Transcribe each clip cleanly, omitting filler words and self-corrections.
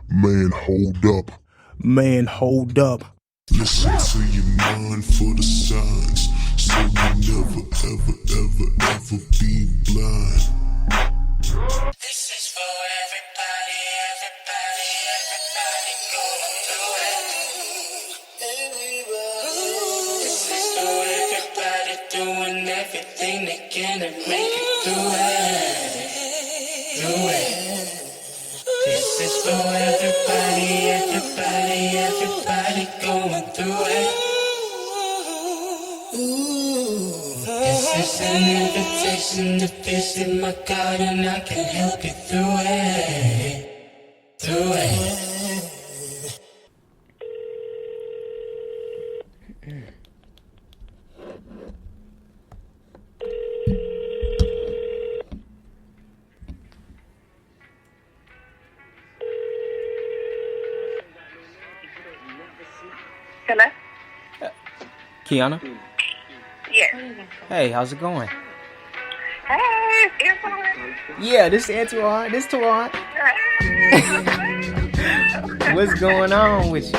Man, hold up. Man, hold up. Listen to your mind for the signs, so you never, ever, ever, ever be blind. This is for everybody, everybody going through it. This is for everybody doing everything they can to make it through it. This is for everybody, everybody going through it. This is an invitation to visit my God, and I can help you through it. Hello? Keonna? Yes. Hey, how's it going? Hey, it's Antoine. Yeah, this is Antoine. This is Tawan. Hey. What's going on with you?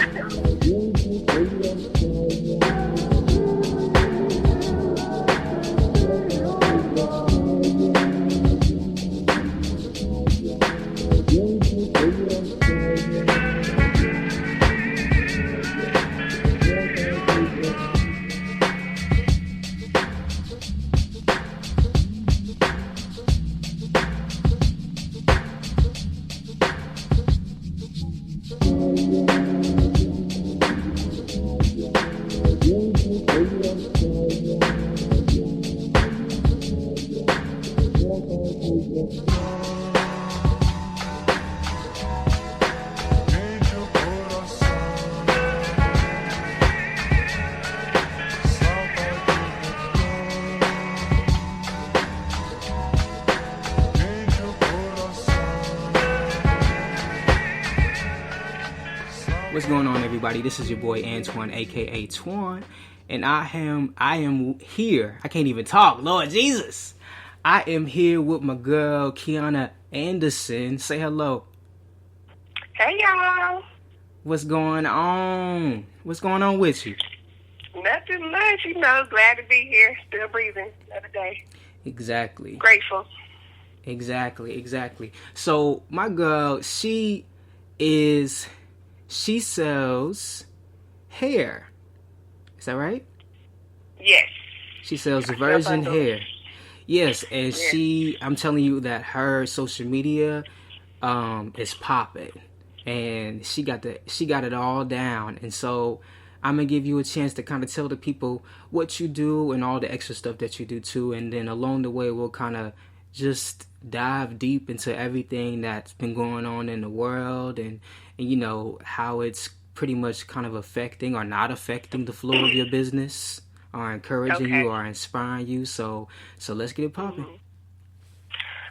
What's going on, everybody? This is your boy Antoine, aka Twan, and I am here. I can't even talk, Lord Jesus. I am here with my girl Keonna Anderson. Say hello. Hey, y'all. What's going on? What's going on with you? Nothing much, glad to be here. Still breathing another day. Exactly. Grateful. Exactly. So my girl, she sells hair. Is that right? Yes. She sells virgin hair. Yes, and I'm telling you that her social media is popping, and she got it all down. And so I'm gonna give you a chance to kind of tell the people what you do and all the extra stuff that you do too, and then along the way we'll kind of just dive deep into everything that's been going on in the world, and how it's pretty much kind of affecting or not affecting the flow of your business, or encouraging you or inspiring you. So let's get it popping.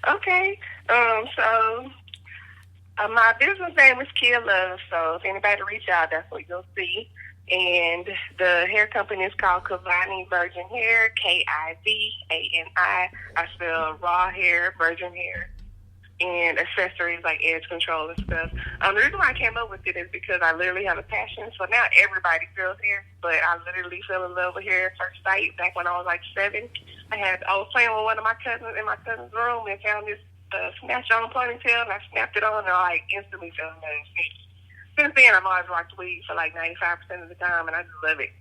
Okay. So my business name is Keonna. So if anybody reach out, that's what you'll see. And the hair company is called Keonna Virgin Hair, Kivani. I spell raw hair, virgin hair, and accessories like edge control and stuff. The reason why I came up with it is because I literally have a passion. So now everybody sells hair, but I literally fell in love with hair at first sight back when I was like 7. I was playing with one of my cousins in my cousin's room and found this snatched on ponytail, and I snapped it on, and I instantly fell in love. Since then, I've always rocked weed for like 95% of the time, and I just love it.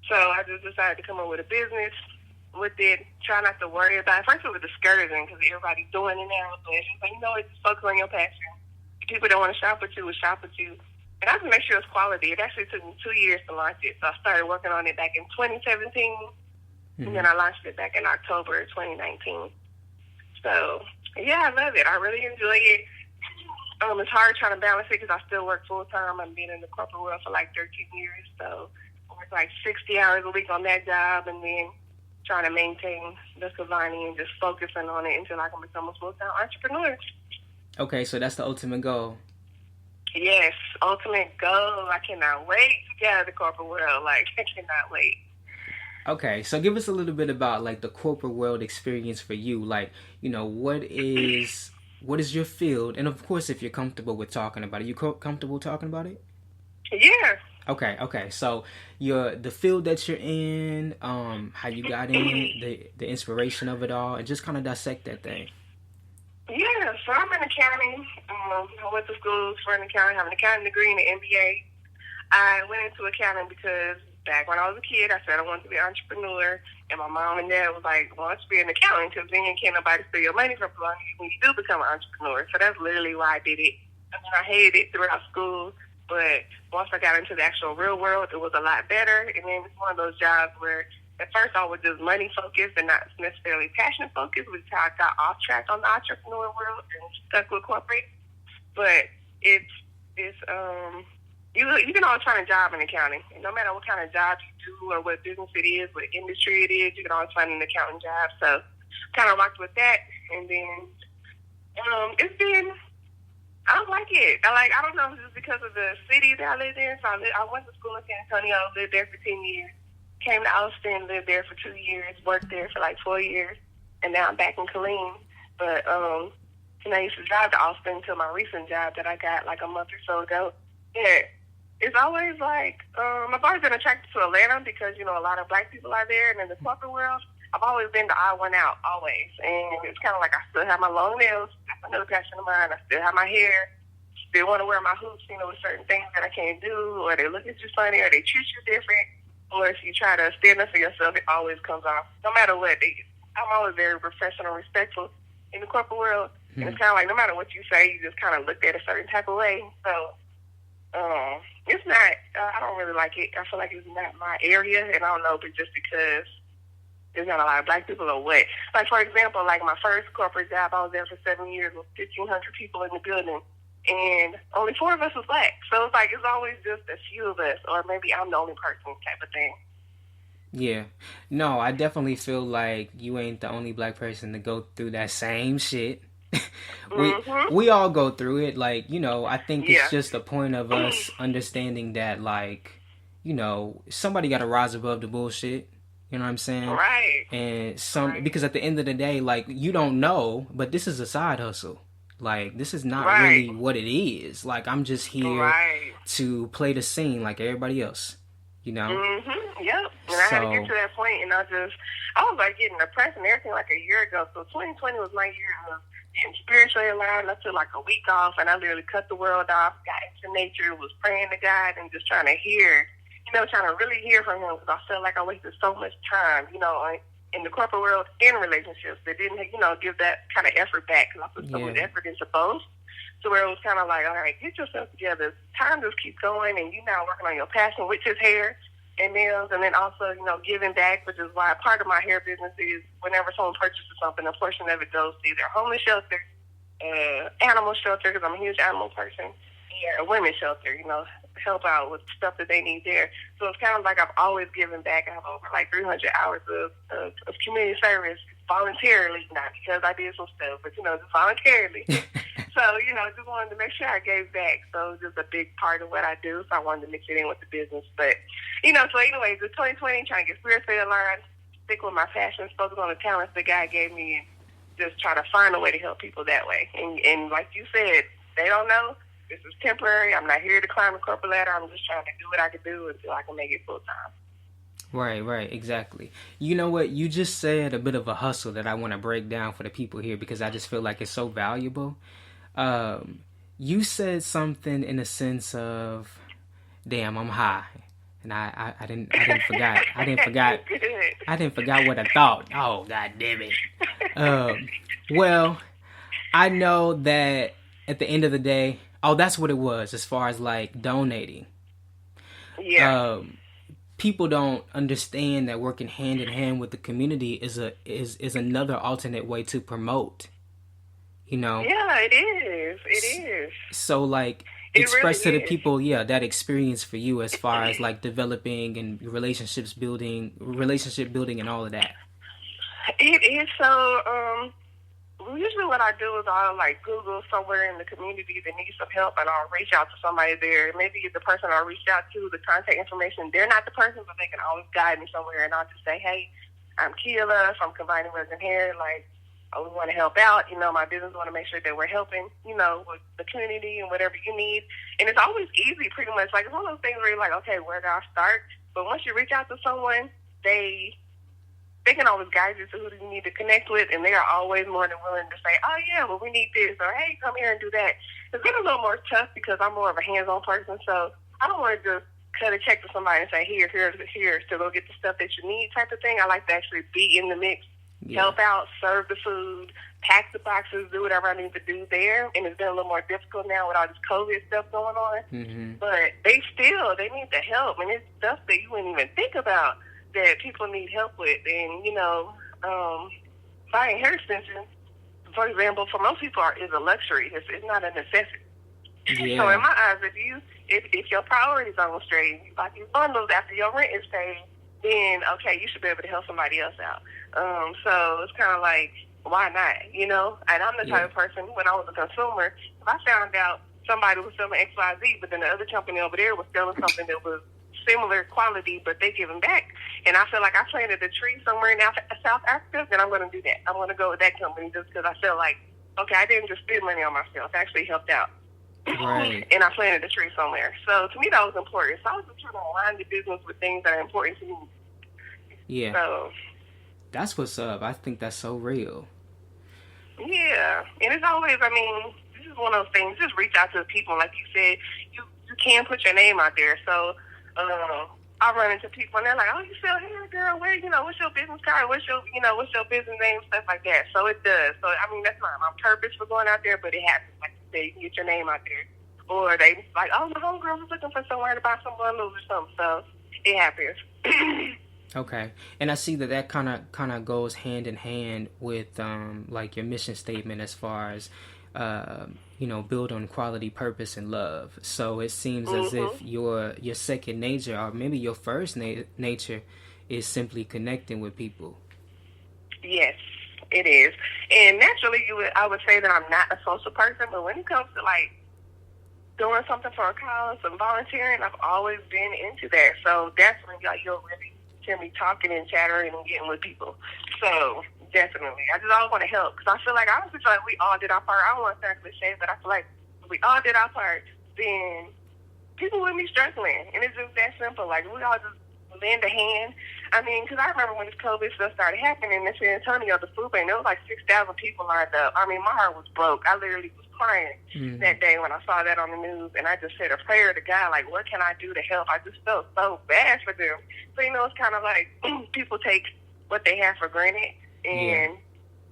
So I just decided to come up with a business with it. Try not to worry about it. First, it was discouraging because everybody's doing it now. But it's just like, just focus on your passion. People don't want to shop with you, will shop with you. And I have to make sure it's quality. It actually took me 2 years to launch it. So I started working on it back in 2017, and then I launched it back in October 2019. So, yeah, I love it. I really enjoy it. It's hard trying to balance it because I still work full-time. I've been in the corporate world for like 13 years. So I work like 60 hours a week on that job, and then trying to maintain the Keonna and just focusing on it until I can become a full-time entrepreneur. Okay, so that's the ultimate goal. Yes, ultimate goal. I cannot wait to get out of the corporate world. I cannot wait. Okay, so give us a little bit about like the corporate world experience for you. What is what is your field? And of course, if you're comfortable with talking about it, you comfortable talking about it? Yeah. Okay. So the field that you're in, how you got in it, the inspiration of it all, and just kind of dissect that thing. Yeah, so I'm in accounting. I went to school for an accounting. I have an accounting degree and an MBA. I went into accounting because back when I was a kid, I said I wanted to be an entrepreneur. And my mom and dad was like, well, let's be an accountant because then you can't nobody steal your money from you when you do become an entrepreneur. So that's literally why I did it. I mean, I hated it throughout school. But once I got into the actual real world, it was a lot better. And then it's one of those jobs where at first I was just money focused and not necessarily passion focused, which is how I got off track on the entrepreneur world and stuck with corporate. But it's you can always find a job in accounting. And no matter what kind of job you do or what business it is, what industry it is, you can always find an accounting job. So kind of rocked with that. And then it's been, I like it. I don't know if it's because of the city that I live in. So I went to school in San Antonio, lived there for 10 years. Came to Austin, lived there for 2 years, worked there for like 4 years, and now I'm back in Killeen. But I used to drive to Austin to my recent job that I got like a month or so ago. Yeah, it's always like I've always been attracted to Atlanta because a lot of black people are there, and in the corporate world, I've always been the odd one out, always. And it's kind of like I still have my long nails, that's another passion of mine. I still have my hair, still want to wear my hoops, with certain things that I can't do, or they look at you funny, or they treat you different. Or if you try to stand up for yourself, it always comes off. No matter what. I'm always very professional and respectful in the corporate world. Mm-hmm. And it's kind of like no matter what you say, you just kind of looked at a certain type of way. So it's not, I don't really like it. I feel like it's not my area. And I don't know if it's just because there's not a lot of black people or what. Like, for example, like my first corporate job, I was there for 7 years with 1,500 people in the building. And only 4 of us was black. So it's like it's always just a few of us, or maybe I'm the only person type of thing. Yeah. No, I definitely feel like you ain't the only black person to go through that same shit. we all go through it. Like, I think it's just a point of us understanding that, like, somebody got to rise above the bullshit. You know what I'm saying? Right. And because at the end of the day, like, you don't know, but this is a side hustle. Like, this is not really what it is. Like, I'm just here to play the scene like everybody else, Yep. And I had to get to that point, and I was like getting depressed and everything like a year ago. So 2020 was my year of getting spiritually aligned. I took like a week off, and I literally cut the world off, got into nature, was praying to God, and just trying to hear, trying to really hear from Him, because I felt like I wasted so much time, in the corporate world and relationships that didn't, give that kind of effort back, because I put so much effort into both. So where it was kind of like, all right, get yourself together. Time just keeps going, and you're now working on your passion, which is hair and nails, and then also, giving back, which is why part of my hair business is whenever someone purchases something, a portion of it goes to either homeless shelter, animal shelter, because I'm a huge animal person, and a women's shelter, help out with stuff that they need there. So it's kind of like I've always given back. I have over like 300 hours of community service voluntarily, not because I did some stuff, but, just voluntarily. So, just wanted to make sure I gave back. So just a big part of what I do. So I wanted to mix it in with the business. But, so anyways, the 2020, trying to get spiritually aligned, stick with my passions, focus on the talents that God gave me, and just try to find a way to help people that way. And like you said, they don't know. This is temporary. I'm not here to climb the corporate ladder. I'm just trying to do what I can do until I can make it full time. Right, exactly. You know what? You just said a bit of a hustle that I want to break down for the people here because I just feel like it's so valuable. You said something in the sense of, "Damn, I'm high," and I didn't forget. I didn't forget what I thought. Oh, God damn it. Well, I know that at the end of the day, that's what it was as far as like donating. Yeah. People don't understand that working hand in hand with the community is another alternate way to promote. Yeah, it is. It is. So like express really to the people, that experience for you as far as like developing and relationship building and all of that. It is. So usually what I do is I'll like Google somewhere in the community that needs some help, and I'll reach out to somebody there. Maybe the person I'll reach out to, the contact information, they're not the person, but they can always guide me somewhere, and I'll just say, hey, I'm Keonna from Combining Resin Hair. Like, we want to help out. My business want to make sure that we're helping, with the community and whatever you need. And it's always easy, pretty much. Like, it's one of those things where you're like, okay, where do I start? But once you reach out to someone, they can always guide you to who you need to connect with, and they are always more than willing to say, oh, yeah, well, we need this, or hey, come here and do that. It's been a little more tough because I'm more of a hands-on person, so I don't want to just cut a check to somebody and say, here, so go get the stuff that you need type of thing. I like to actually be in the mix, help out, serve the food, pack the boxes, do whatever I need to do there. And it's been a little more difficult now with all this COVID stuff going on. Mm-hmm. But they need the help, and it's stuff that you wouldn't even think about that people need help with. And, buying hair extensions, for example, for most people is a luxury. It's not a necessity. Yeah. So in my eyes, if your priorities aren't straight, you buy these bundles after your rent is paid, then okay, you should be able to help somebody else out. So it's kind of like, why not? And I'm the type of person, when I was a consumer, if I found out somebody was selling XYZ, but then the other company over there was selling something that was similar quality, but they giving back, and I feel like I planted a tree somewhere in South Africa, then I'm going to do that. I'm going to go with that company just because I feel like, okay, I didn't just spend money on myself. I actually helped out. Right. And I planted a tree somewhere. So to me, that was important. So I was just trying to align the business with things that are important to me. Yeah. So that's what's up. I think that's so real. Yeah. And it's always, this is one of those things. Just reach out to the people. Like you said, you can put your name out there. So I run into people and they're like, oh, you sell hair, girl. Where, what's your business card? What's your business name? Stuff like that. So it does. So, that's not my purpose for going out there, but it happens. Like you said, you can get your name out there. Or they like, oh, my homegirl was looking for somewhere to buy some bundles or something. So it happens. Okay. And I see that kind of goes hand in hand with like your mission statement as far as build on quality, purpose, and love. So it seems as if your second nature, or maybe your first nature, is simply connecting with people. Yes, it is. And naturally, I would say that I'm not a social person, but when it comes to like doing something for a cause and volunteering, I've always been into that. So definitely, you'll really hear me talking and chattering and getting with people. So definitely, I just always want to help, because I feel like we all did our part. I don't want to sound cliche, but I feel like if we all did our part, then people wouldn't be struggling. And it's just that simple. Like, we all just lend a hand. Because I remember when this COVID stuff started happening in San Antonio, the food bank, there was like 6,000 people lined up. My heart was broke. I literally was crying that day when I saw that on the news, and I just said a prayer to God, like, what can I do to help? I just felt so bad for them. So, it's kind of like people take what they have for granted, and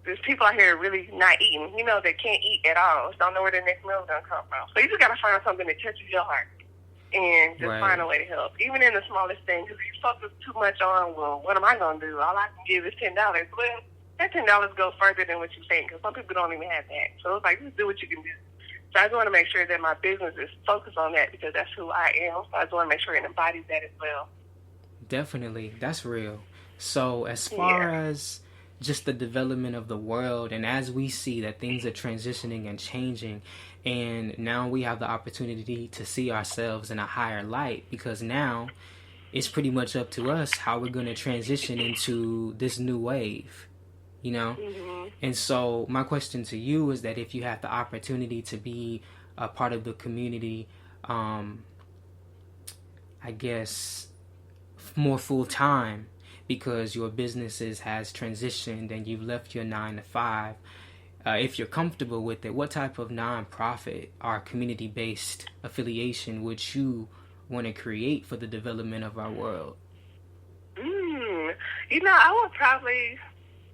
there's people out here really not eating, that can't eat at all, don't know where their next meal is going to come from. So you just got to find something that touches your heart and just find a way to help, even in the smallest thing, because you focus too much on, well, what am I going to do? All I can give is $10. Well, that $10 goes further than what you think, because some people don't even have that. So it's like, just do what you can do. So I just want to make sure that my business is focused on that, because that's who I am. So I just want to make sure it embodies that as well. Definitely. That's real. So as far as just the development of the world, and as we see that things are transitioning and changing, and now we have the opportunity to see ourselves in a higher light, because now it's pretty much up to us how we're going to transition into this new wave, And so my question to you is that if you have the opportunity to be a part of the community, I guess more full time, because your businesses has transitioned and you've left your 9 to 5, if you're comfortable with it, what type of nonprofit or community-based affiliation would you want to create for the development of our world? I would probably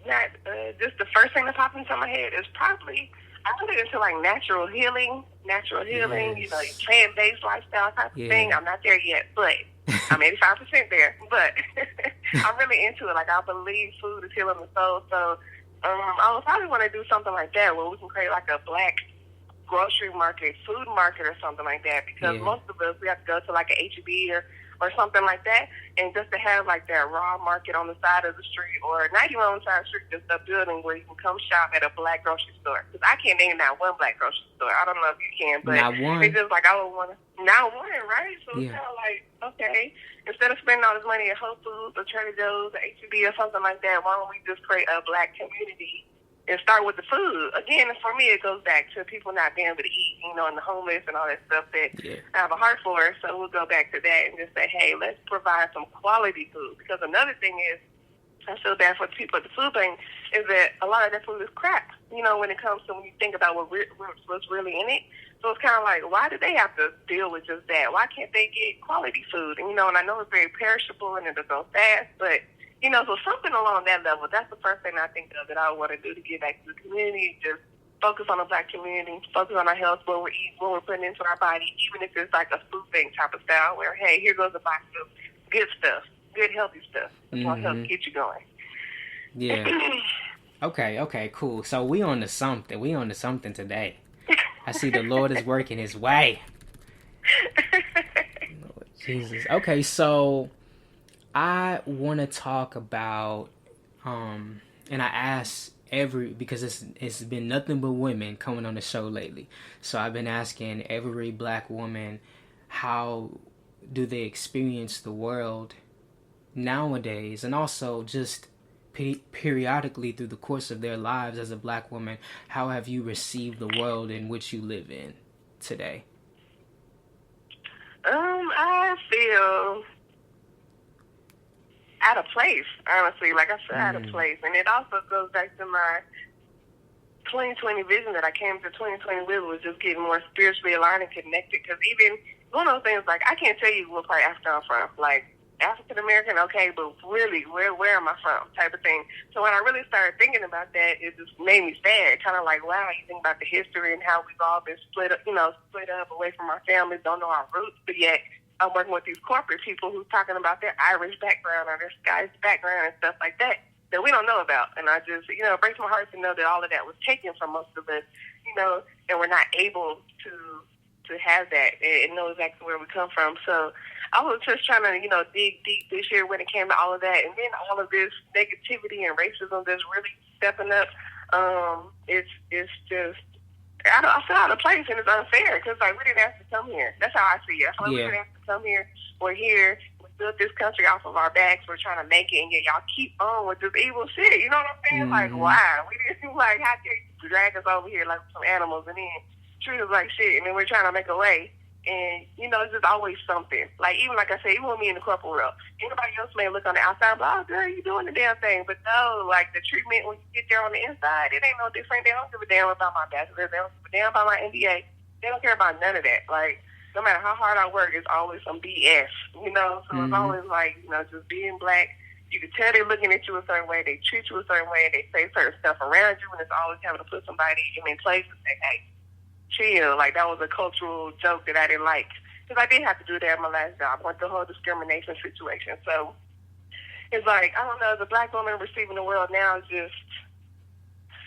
not, just the first thing that pops into my head is probably, I put it into like natural healing, plant-based lifestyle type of thing. I'm not there yet, but I'm 85% there, but I'm really into it. Like, I believe food is healing the soul, so I would probably want to do something like that, where we can create like a black grocery market, food market or something like that, because most of us, we have to go to like an H-E-B or something like that, and just to have like that raw market on the side of the street, or not even on the side of the street, just a building where you can come shop at a black grocery store. Because I can't name not one black grocery store. I don't know if you can, but not one. It's just like, I would want to, not one, right? So it's kind of like, okay, instead of spending all this money at Whole Foods or Trader Joe's or H-E-B or something like that, why don't we just create a black community and start with the food. Again, for me, it goes back to people not being able to eat, you know, and the homeless and all that stuff that I have a heart for. So we'll go back to that and just say, hey, let's provide some quality food. Because another thing is, I feel bad for the people at the food bank, is that a lot of that food is crap, you know, when it comes to when you think about what's really in it. So it's kind of like, why do they have to deal with just that? Why can't they get quality food? And, you know, and I know it's very perishable and it'll go fast, but, you know, so something along that level, that's the first thing I think of that I want to do to give back to the community, just focus on the Black community, focus on our health, what we're eating, what we're putting into our body, even if it's like a food bank type of style where, hey, here goes a box of good stuff. Good, healthy stuff. That's what helps get you going. Yeah. Okay, cool. So we on to something. We on to something today. I see the Lord is working his way. Lord Jesus. Okay, so I want to talk about, and I asked because it's been nothing but women coming on the show lately. So I've been asking every Black woman, how do they experience the world nowadays, and also just periodically through the course of their lives as a Black woman, how have you received the world in which you live in today? I feel out of place, honestly. Like I said, out of place. And it also goes back to my 2020 vision that I came to 2020 with, was just getting more spiritually aligned and connected. Because even one of those things, like, I can't tell you what part of Africa I'm from. Like, African American, okay, but really, where am I from, type of thing. So when I really started thinking about that, it just made me sad. Kind of like, wow, you think about the history and how we've all been split up away from our families, don't know our roots, but yet I'm working with these corporate people who's talking about their Irish background or their Scottish background and stuff like that we don't know about. And I just, you know, it breaks my heart to know that all of that was taken from most of us, you know, and we're not able to have that and know exactly where we come from. So I was just trying to, you know, dig deep this year when it came to all of that. And then all of this negativity and racism that's really stepping up, it's just, I feel out of place, and it's unfair because, like, we didn't have to come here. That's how I see it. I feel like we didn't have to come here. We're here. We built this country off of our backs. We're trying to make it, and yet y'all keep on with this evil shit. You know what I'm saying? Like, why? We didn't, like, how dare you drag us over here like some animals and then treat us like shit, and then we're trying to make a way. And, you know, it's just always something. Like, even like I said, even with me in the corporate world, anybody else may look on the outside, but, oh, girl, you doing the damn thing. But no, like, the treatment when you get there on the inside, it ain't no different. They don't give a damn about my bachelor's. They don't give a damn about my MBA. They don't care about none of that. Like, no matter how hard I work, it's always some BS, you know? So it's always like, you know, just being Black. You can tell they're looking at you a certain way. They treat you a certain way. They say certain stuff around you, and it's always having to put somebody in place and say, hey, chill. Like, that was a cultural joke that I didn't like. Because I did have to do that at my last job. I went through the whole discrimination situation. So it's like, I don't know, the Black woman receiving the world now is just,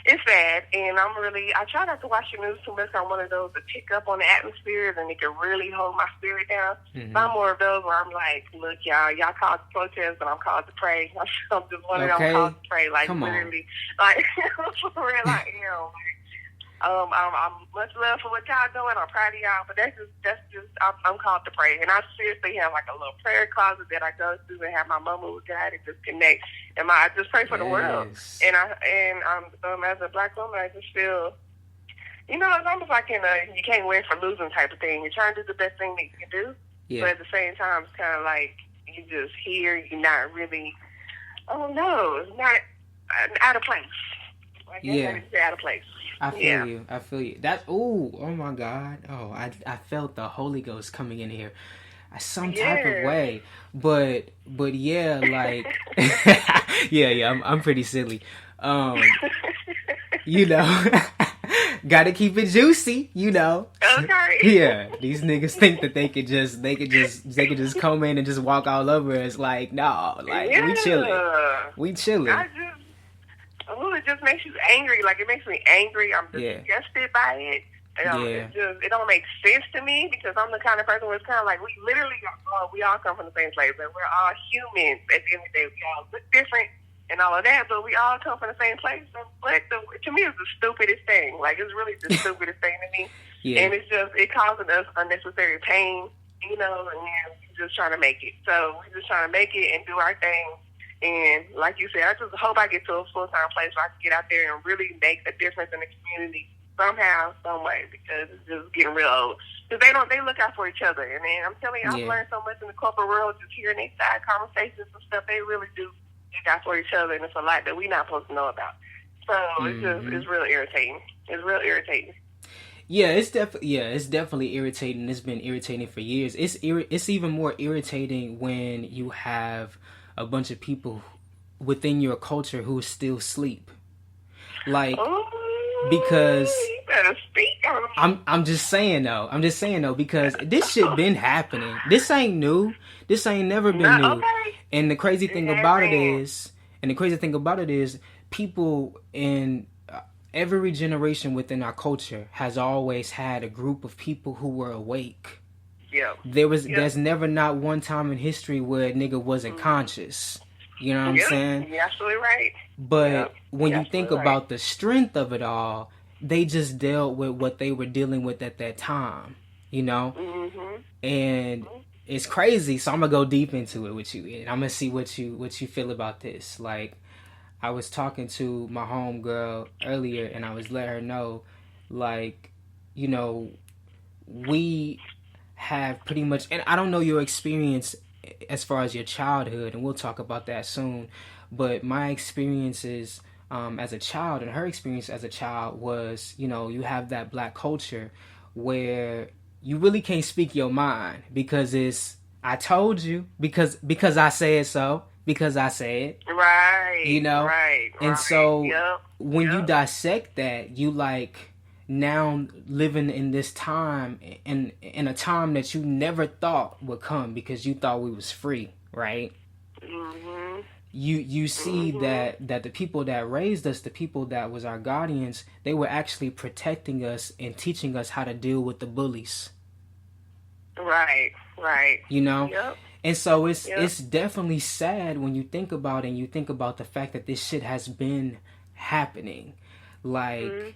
it's sad. And I try not to watch the news too much. I'm one of those that pick up on the atmosphere and it can really hold my spirit down. I'm more of those where I'm like, look, y'all called to protest, but I'm called to pray. I'm just one of them called to pray. Like, literally. Like, for real, like, you know, I'm much love for what y'all doing. I'm proud of y'all, but that's just I'm called to pray, and I seriously have like a little prayer closet that I go to and have my moment with God and just connect. And I just pray for the world. And as a Black woman, I just feel, you know, it's almost like you can't win for losing type of thing. You're trying to do the best thing that you can do, but at the same time, it's kind of like you just here. You're not really. Oh no, it's not out of place. I guess it's out of place. I feel you. I feel you. That oh my God. Oh, I felt the Holy Ghost coming in here, some type of way. But yeah, like I'm pretty silly. You know, gotta keep it juicy. You know. Okay. Yeah, these niggas think that they could just come in and just walk all over us. Like, no, like we chilling. It just makes you angry. Like, it makes me angry. I'm disgusted by it. It don't make sense to me because I'm the kind of person where it's kind of like we all come from the same place, and we're all humans. At the end of the day, we all look different and all of that, but we all come from the same place. So, to me, it's the stupidest thing. Like, it's really the stupidest thing to me. And it's just, it causing us unnecessary pain, you know, and we're just trying to make it. So we're just trying to make it and do our thing And like you said, I just hope I get to a full-time place where I can get out there and really make a difference in the community somehow, some way, because it's just getting real old. Because they look out for each other. And then I'm telling you, I've learned so much in the corporate world, just hearing their side conversations and stuff. They really do look out for each other, and it's a lot that we're not supposed to know about. So it's real irritating. It's real irritating. Yeah, it's definitely irritating. It's been irritating for years. It's even more irritating when you have a bunch of people within your culture who still sleep. Like, because you better speak on it. I'm just saying though, because this shit been happening. This ain't new. This ain't never been new. Okay. And the crazy thing about it is, people in every generation within our culture has always had a group of people who were awake. Yeah. There's never not one time in history where a nigga wasn't conscious. You know what I'm saying? You're absolutely right. But when you think about the strength of it all, they just dealt with what they were dealing with at that time, you know? Mm-hmm. And it's crazy, so I'm gonna go deep into it with you, and I'm gonna see what you feel about this. Like, I was talking to my homegirl earlier, and I was letting her know, like, you know, we have pretty much, and I don't know your experience as far as your childhood, and we'll talk about that soon, but my experiences as a child and her experience as a child was, you know, you have that black culture where you really can't speak your mind because it's, I told you, because I said so, because I said, right, you know, and so when you dissect that, you like now living in this time, in a time that you never thought would come because you thought we was free, right? Mm-hmm. You see that the people that raised us, the people that was our guardians, they were actually protecting us and teaching us how to deal with the bullies. Right. You know? Yep. And so it's definitely sad when you think about it, and you think about the fact that this shit has been happening. Like,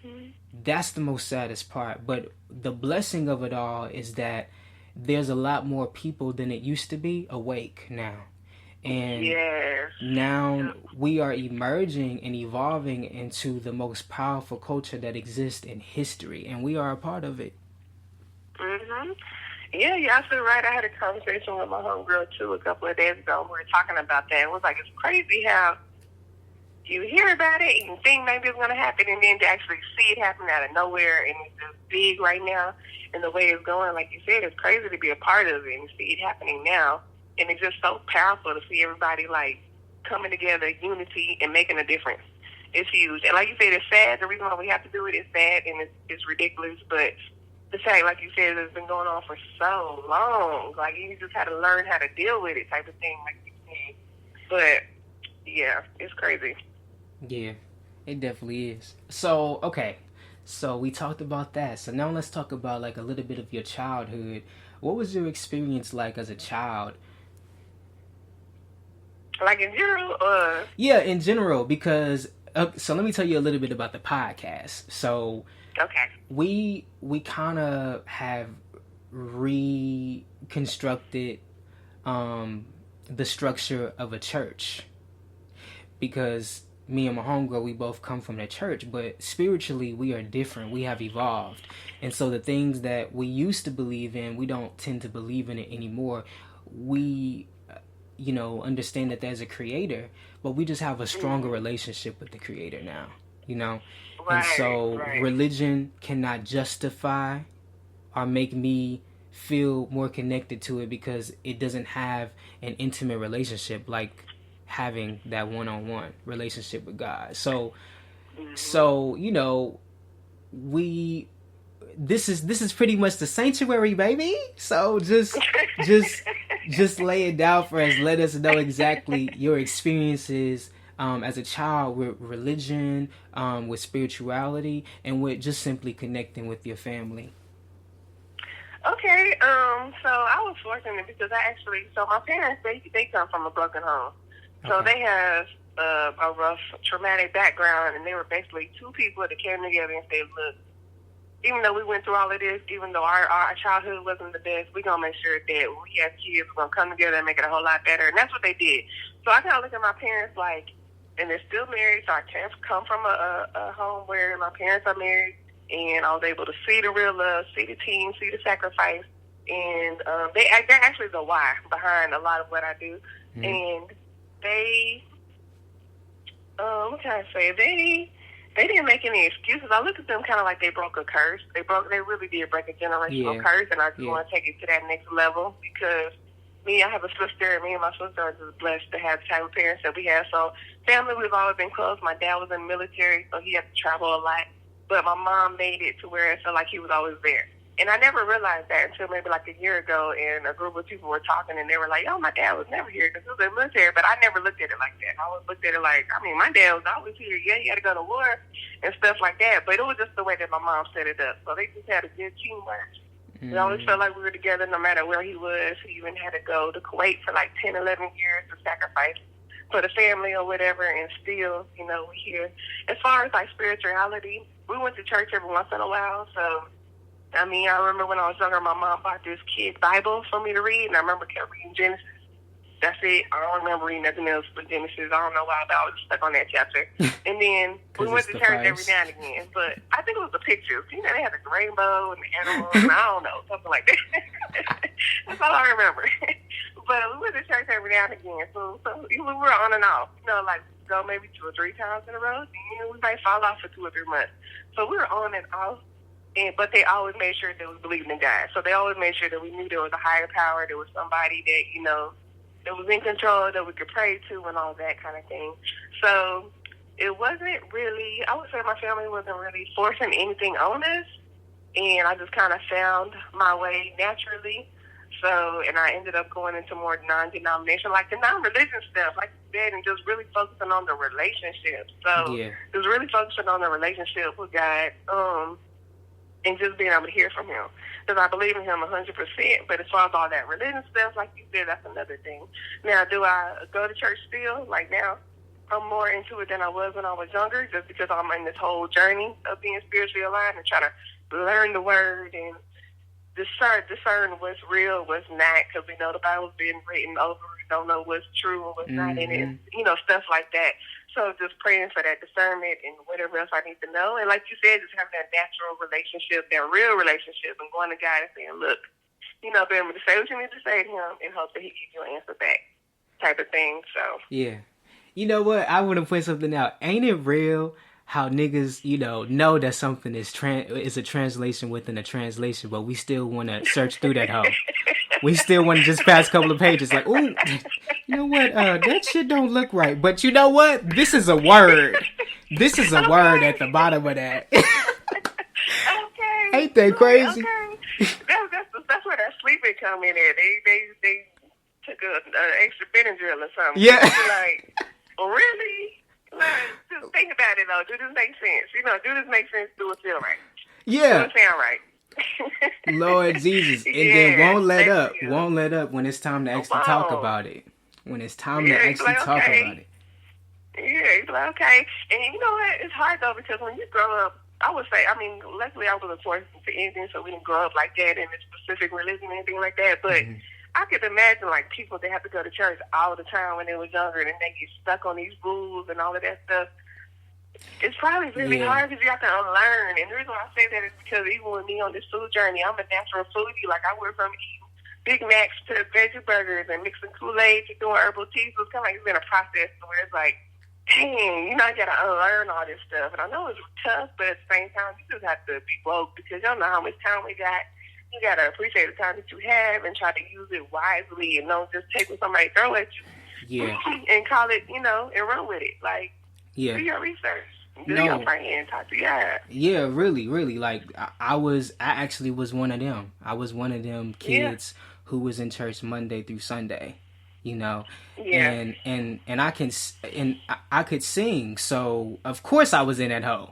that's the most saddest part. But the blessing of it all is that there's a lot more people than it used to be awake now. And now we are emerging and evolving into the most powerful culture that exists in history, and we are a part of it. Mm-hmm. Yeah, you're absolutely right. I had a conversation with my homegirl, too, a couple of days ago. We were talking about that. It was like, it's crazy how you hear about it and you think maybe it's going to happen, and then to actually see it happen out of nowhere, and it's just big right now, and the way it's going, like you said, it's crazy to be a part of it and see it happening now. And it's just so powerful to see everybody, like, coming together, unity, and making a difference. It's huge. And like you said, it's sad. The reason why we have to do it is sad, and it's ridiculous. But the fact, like you said, it's been going on for so long. Like, you just had to learn how to deal with it type of thing, like you said. But, yeah, it's crazy. Yeah, it definitely is. So, okay. So we talked about that. So now let's talk about, like, a little bit of your childhood. What was your experience like as a child? Like in general? Yeah, in general, because, so let me tell you a little bit about the podcast. So, okay, we kind of have reconstructed the structure of a church, because me and my homegirl, we both come from the church, but spiritually we are different. We have evolved, and so the things that we used to believe in, we don't tend to believe in it anymore. We understand that there's a creator, but we just have a stronger relationship with the creator now, Right, and so religion cannot justify or make me feel more connected to it, because it doesn't have an intimate relationship like having that one-on-one relationship with God. So this is pretty much the sanctuary, baby. So just lay it down for us. Let us know exactly your experiences as a child with religion, with spirituality, and with just simply connecting with your family. Okay, so I was fortunate because my parents, they come from a broken home. So they have a rough, traumatic background, and they were basically two people that came together and said, look, even though we went through all of this, even though our childhood wasn't the best, we're going to make sure that when we have kids, we're going to come together and make it a whole lot better. And that's what they did. So I kind of look at my parents like, and they're still married, so I can't come from a home where my parents are married, and I was able to see the real love, see the team, see the sacrifice, and they're actually the why behind a lot of what I do. Mm-hmm. And they, what can I say? They didn't make any excuses. I look at them kind of like they broke a curse. They really did break a generational curse, and I just want to take it to that next level because I have a sister, and me and my sister are just blessed to have the type of parents that we have. So family, we've always been close. My dad was in the military, so he had to travel a lot. But my mom made it to where it felt like he was always there. And I never realized that until maybe like a year ago, and a group of people were talking, and they were like, oh, my dad was never here because he was in the military. But I never looked at it like that. I always looked at it like, my dad was always here. Yeah, he had to go to war and stuff like that. But it was just the way that my mom set it up. So they just had a good teamwork. We always felt like we were together no matter where he was. He even had to go to Kuwait for like 10, 11 years to sacrifice for the family or whatever, and still, we're here. As far as like spirituality, we went to church every once in a while. So, I remember when I was younger, my mom bought this kid's Bible for me to read, and I remember kept reading Genesis. That's it. I don't remember reading nothing else but Genesis. I don't know why, but I was stuck on that chapter. And then we went to church every now and again. But I think it was the pictures. They had the rainbow and the animals, and I don't know, something like that. That's all I remember. But we went to church every now and again. So we were on and off. Like go maybe 2 or 3 times in a row. And, we might fall off for 2 or 3 months. So we were on and off. But they always made sure that we believed in God. So they always made sure that we knew there was a higher power. There was somebody that, that was in control, that we could pray to and all that kind of thing. So it wasn't really, I would say my family wasn't really forcing anything on us. And I just kind of found my way naturally. So, and I ended up going into more non-denomination, like the non-religion stuff, like you said, and just really focusing on the relationship. So just really focusing on the relationship with God, and just being able to hear from him. Because I believe in him 100%. But as far as all that religion stuff, like you said, that's another thing. Now, do I go to church still? Like now, I'm more into it than I was when I was younger, just because I'm in this whole journey of being spiritually aligned and trying to learn the word and discern what's real, what's not, because we know the Bible's been written over. We don't know what's true and what's not in it, stuff like that. So just praying for that discernment and whatever else I need to know. And like you said, just having that natural relationship, that real relationship, and going to God and saying, look, being able to say what you need to say to him and hope that he gives you an answer back type of thing. So yeah. You know what? I want to point something out. Ain't it real how niggas, know that something is a translation within a translation, but we still want to search through that hoe. We still want to just pass a couple of pages like, ooh, you know what? That shit don't look right. But you know what? This is a word. This is a word at the bottom of that. Okay. Ain't that crazy? Okay. That's where that sleeping come in at. They took an extra Benadryl or something. Yeah. Like, really? Like, just think about it, though. Do this make sense? Do this make sense? Do it feel right? Yeah. Do it sound right? Lord Jesus. And then won't let up when it's time to actually talk about it. When it's time to actually talk about it. Yeah, he's like, okay. And you know what? It's hard, though, because when you grow up, I would say, luckily I wasn't forced into anything, so we didn't grow up like that in a specific religion or anything like that. But I could imagine, like, people that have to go to church all the time when they was younger, and they get stuck on these rules and all of that stuff. It's probably really hard because you have to unlearn. And the reason why I say that is because even with me on this food journey, I'm a natural foodie. Like, I went from eating Big Macs to veggie burgers and mixing Kool-Aid to doing herbal teas. So it's kind of like it's been a process where it's like, dang, I got to unlearn all this stuff. And I know it's tough, but at the same time, you just have to be woke because you don't know how much time we got. You got to appreciate the time that you have and try to use it wisely and don't just take what somebody throw at you and call it, and run with it. Like, do your research. Do your praying. Talk to God. Yeah, really, really. Like, I actually was one of them. I was one of them kids who was in church Monday through Sunday. And I could sing, so of course I was in that hoe,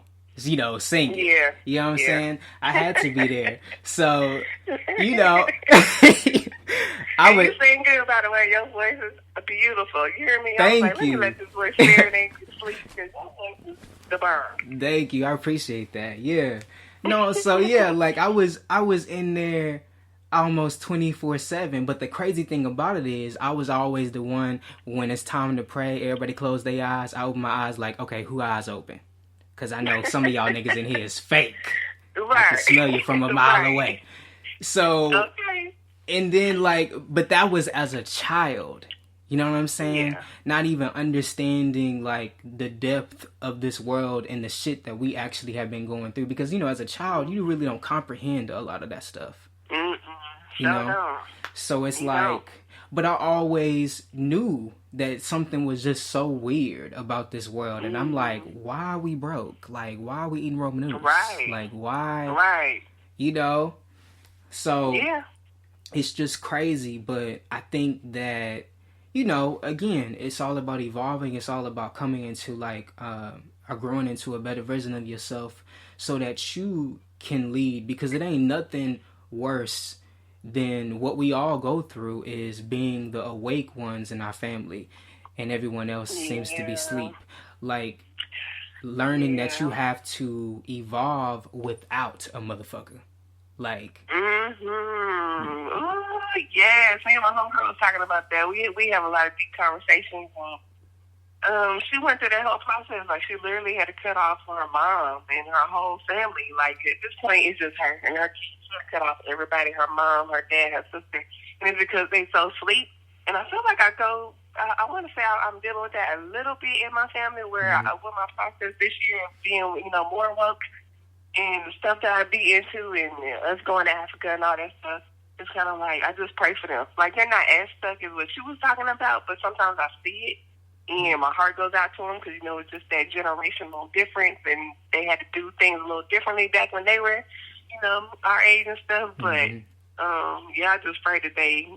singing. Yeah. You know what I'm saying? I had to be there. So, I would. You sing good, by the way. Your voice is beautiful. You hear me? Thank I was like, you. Let me let this voice serenade you to sleep because your voice is the bomb. Thank you. I appreciate that. Yeah. No, so yeah, like I was in there almost 24/7, but the crazy thing about it is I was always the one when it's time to pray, everybody close their eyes, I open my eyes like, okay, who eyes open? Cuz I know some of y'all niggas in here is fake. I can Right. smell you from a mile Right. away. So Okay. and then like but that was as a child. You know what I'm saying? Yeah. Not even understanding like the depth of this world and the shit that we actually have been going through because you know as a child you really don't comprehend a lot of that stuff. Mm-mm. You know? No. So it's You like don't. but I always knew that something was just so weird about this world and I'm like, why are we broke? Like why are we eating ramen noodles? Right. Like why Right. you know? So Yeah. it's just crazy, but I think that you know, again, it's all about evolving. It's all about coming into like, or growing into a better version of yourself, so that you can lead. Because it ain't nothing worse than what we all go through is being the awake ones in our family, and everyone else seems to be asleep. Like learning that you have to evolve without a motherfucker. Like, Oh, yes. Me and my homegirl was talking about that. We have a lot of deep conversations. She went through that whole process. Like, she literally had to cut off her mom and her whole family. Like, at this point, it's just her and her kids. She cut off everybody, her mom, her dad, her sister. And it's because they so sleep. And I feel like I want to say I'm dealing with that a little bit in my family where with my process this year of being, you know, more woke and the stuff that I be into and us going to Africa and all that stuff. It's kind of like, I just pray for them. Like, they're not as stuck as what she was talking about, but sometimes I see it. And my heart goes out to them because, you know, it's just that generational difference and they had to do things a little differently back when they were, you know, our age and stuff. But, yeah, I just pray that they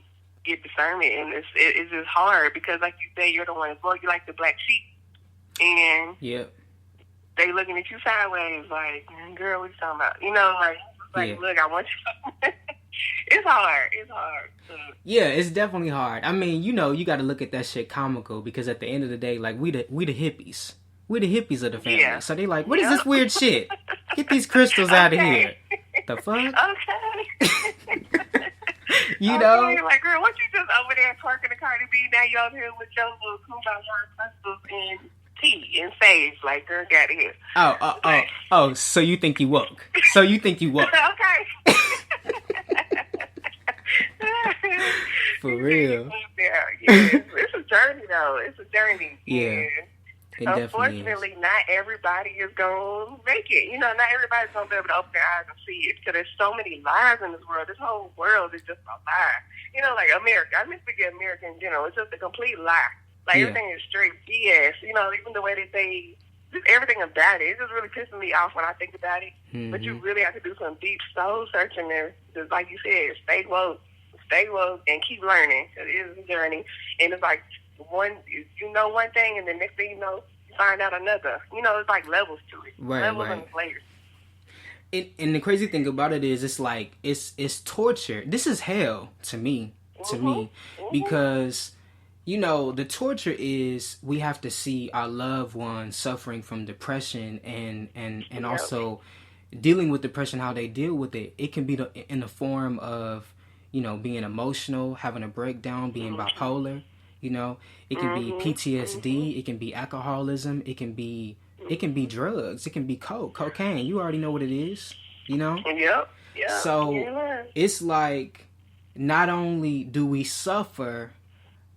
get discernment. And it's just hard because, like you say, you're the one as well. You're like the black sheep. And they looking at you sideways like, girl, what you talking about? You know, like look, I want you. It's hard. It's hard. Yeah, it's definitely hard. I mean, you know, you got to look at that shit comical because at the end of the day, like we the hippies. We the hippies of the family. Yeah. So they like, what is this weird shit? Get these crystals out of here. The fuck? Okay. You know? Like, girl, what you just over there twerking the Cardi B? Now you over here with your little Kumbaya crystals and tea and sage. Like, girl, get out of here. Oh, so you think you woke. So you think you woke. Okay. For real. Yeah, it's a journey, though. It's a journey. Yeah. And unfortunately, not everybody is going to make it. You know, not everybody's going to be able to open their eyes and see it because there's so many lies in this world. This whole world is just a lie. You know, like America. I mean, forget America in general. It's just a complete lie. Like, everything is straight BS. You know, even the way that they, just everything about it. It's just really pissing me off when I think about it. Mm-hmm. But you really have to do some deep soul searching there. Just like you said, stay woke, and keep learning. It is a journey. And it's like, you know one thing, and the next thing you know, you find out another. You know, it's like levels to it. Levels and layers. And the crazy thing about it is, it's like, it's torture. This is hell to me, because, you know, the torture is we have to see our loved ones suffering from depression and also dealing with depression, how they deal with it. It can be in the form of, you know, being emotional, having a breakdown, being bipolar. You know, it can be PTSD, it can be alcoholism, it can be drugs, it can be cocaine. You already know what it is, you know? Yep. So it's like, not only do we suffer,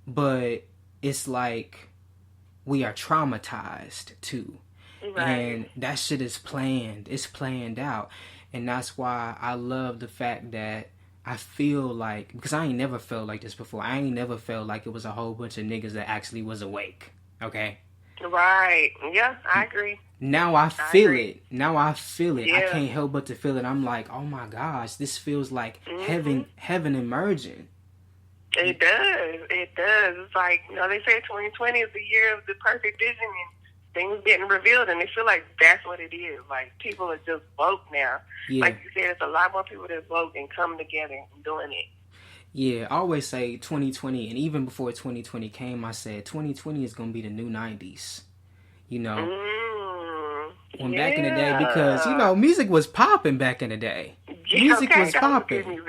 but it's like we are traumatized too. Right. And that shit is planned. It's planned out. And that's why I love the fact that I feel like, because I ain't never felt like this before. I ain't never felt like it was a whole bunch of niggas that actually was awake. Okay? Right. Yeah, I agree. Now I feel it. Now I feel it. Yeah. I can't help but to feel it. I'm like, oh my gosh, this feels like heaven emerging. It does. It does. It's like, you know, they say 2020 is the year of the perfect vision and things getting revealed, and they feel like that's what it is. Like, people are just woke now. Yeah. Like you said, it's a lot more people that's woke and coming together and doing it. Yeah, I always say 2020, and even before 2020 came, I said 2020 is going to be the new 90s. You know? when back in the day, because music was popping back in the day. Music was popping.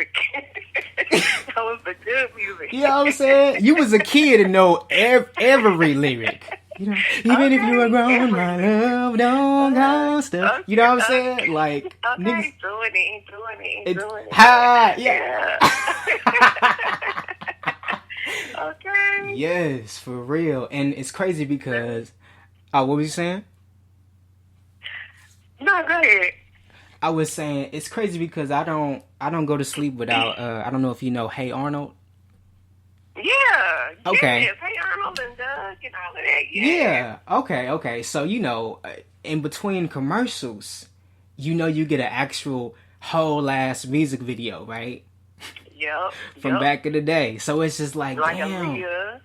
That was the good music. You know what I'm saying? You was a kid and know every lyric. Even if you were grown, my love don't go stuff. You know what I'm saying? Like, niggas doing it. Hi, yeah. Okay. Yes, for real. And it's crazy because, what was you saying? No, go ahead. I was saying it's crazy because I don't go to sleep without I don't know if you know Hey Arnold. Yeah. Okay. Yes, Hey Arnold and Doug and all of that. Yeah. Okay. So in between commercials, you get an actual whole ass music video, right? Yep. From back in the day. So it's just like damn. Aaliyah,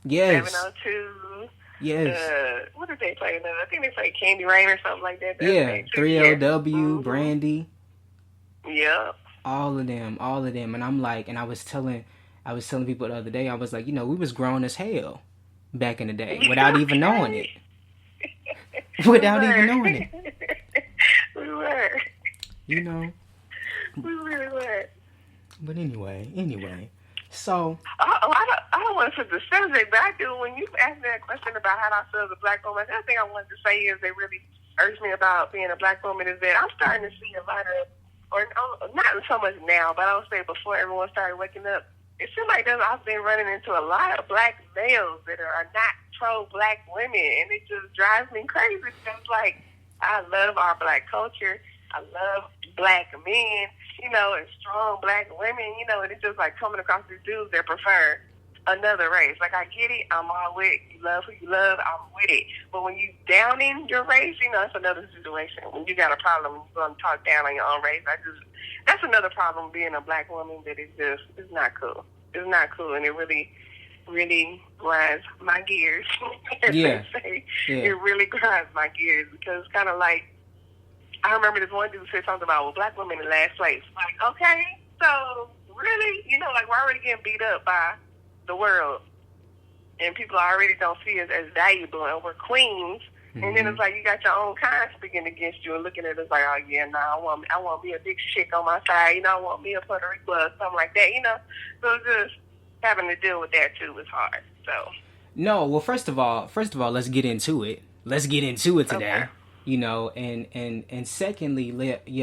Yes. 702. Yes. What did they play? I think they played Candy Rain or something like that. 3LW, Brandy. Yep. All of them. And I'm like, and I was telling people the other day, I was like, we was grown as hell back in the day without even knowing it. We were. We really were. But anyway. So. I don't want to switch the subject, but I do. When you asked me that question about how I feel as a black woman, the other thing I wanted to say is that really urged me about being a black woman is that I'm starting to see a lot of, or not so much now, but I would say before everyone started waking up, it seems like I've been running into a lot of black males that are not pro-black women, and it just drives me crazy because, like, I love our black culture. I love black men, and strong black women, and it's just like coming across these dudes that prefer another race. Like, I get it. I'm all with it. You love who you love. I'm with it. But when you downing your race, it's another situation. When you got a problem, you're going to talk down on your own race. That's another problem being a black woman that it's not cool. It's not cool, and it really, really grinds my gears. Yeah. It really grinds my gears because it's kind of like, I remember this one dude said something about, well, black women in last place. Like, okay, so really, like, we're already getting beat up by the world, and people already don't see us as valuable, and we're queens. Mm-hmm. And then it's like you got your own kind speaking against you and looking at us like, oh yeah, I want me a big chick on my side. I want me a Puerto Rico or something like that. So just having to deal with that too is hard. So. No, well, first of all, let's get into it. Let's get into it today. Okay. And secondly,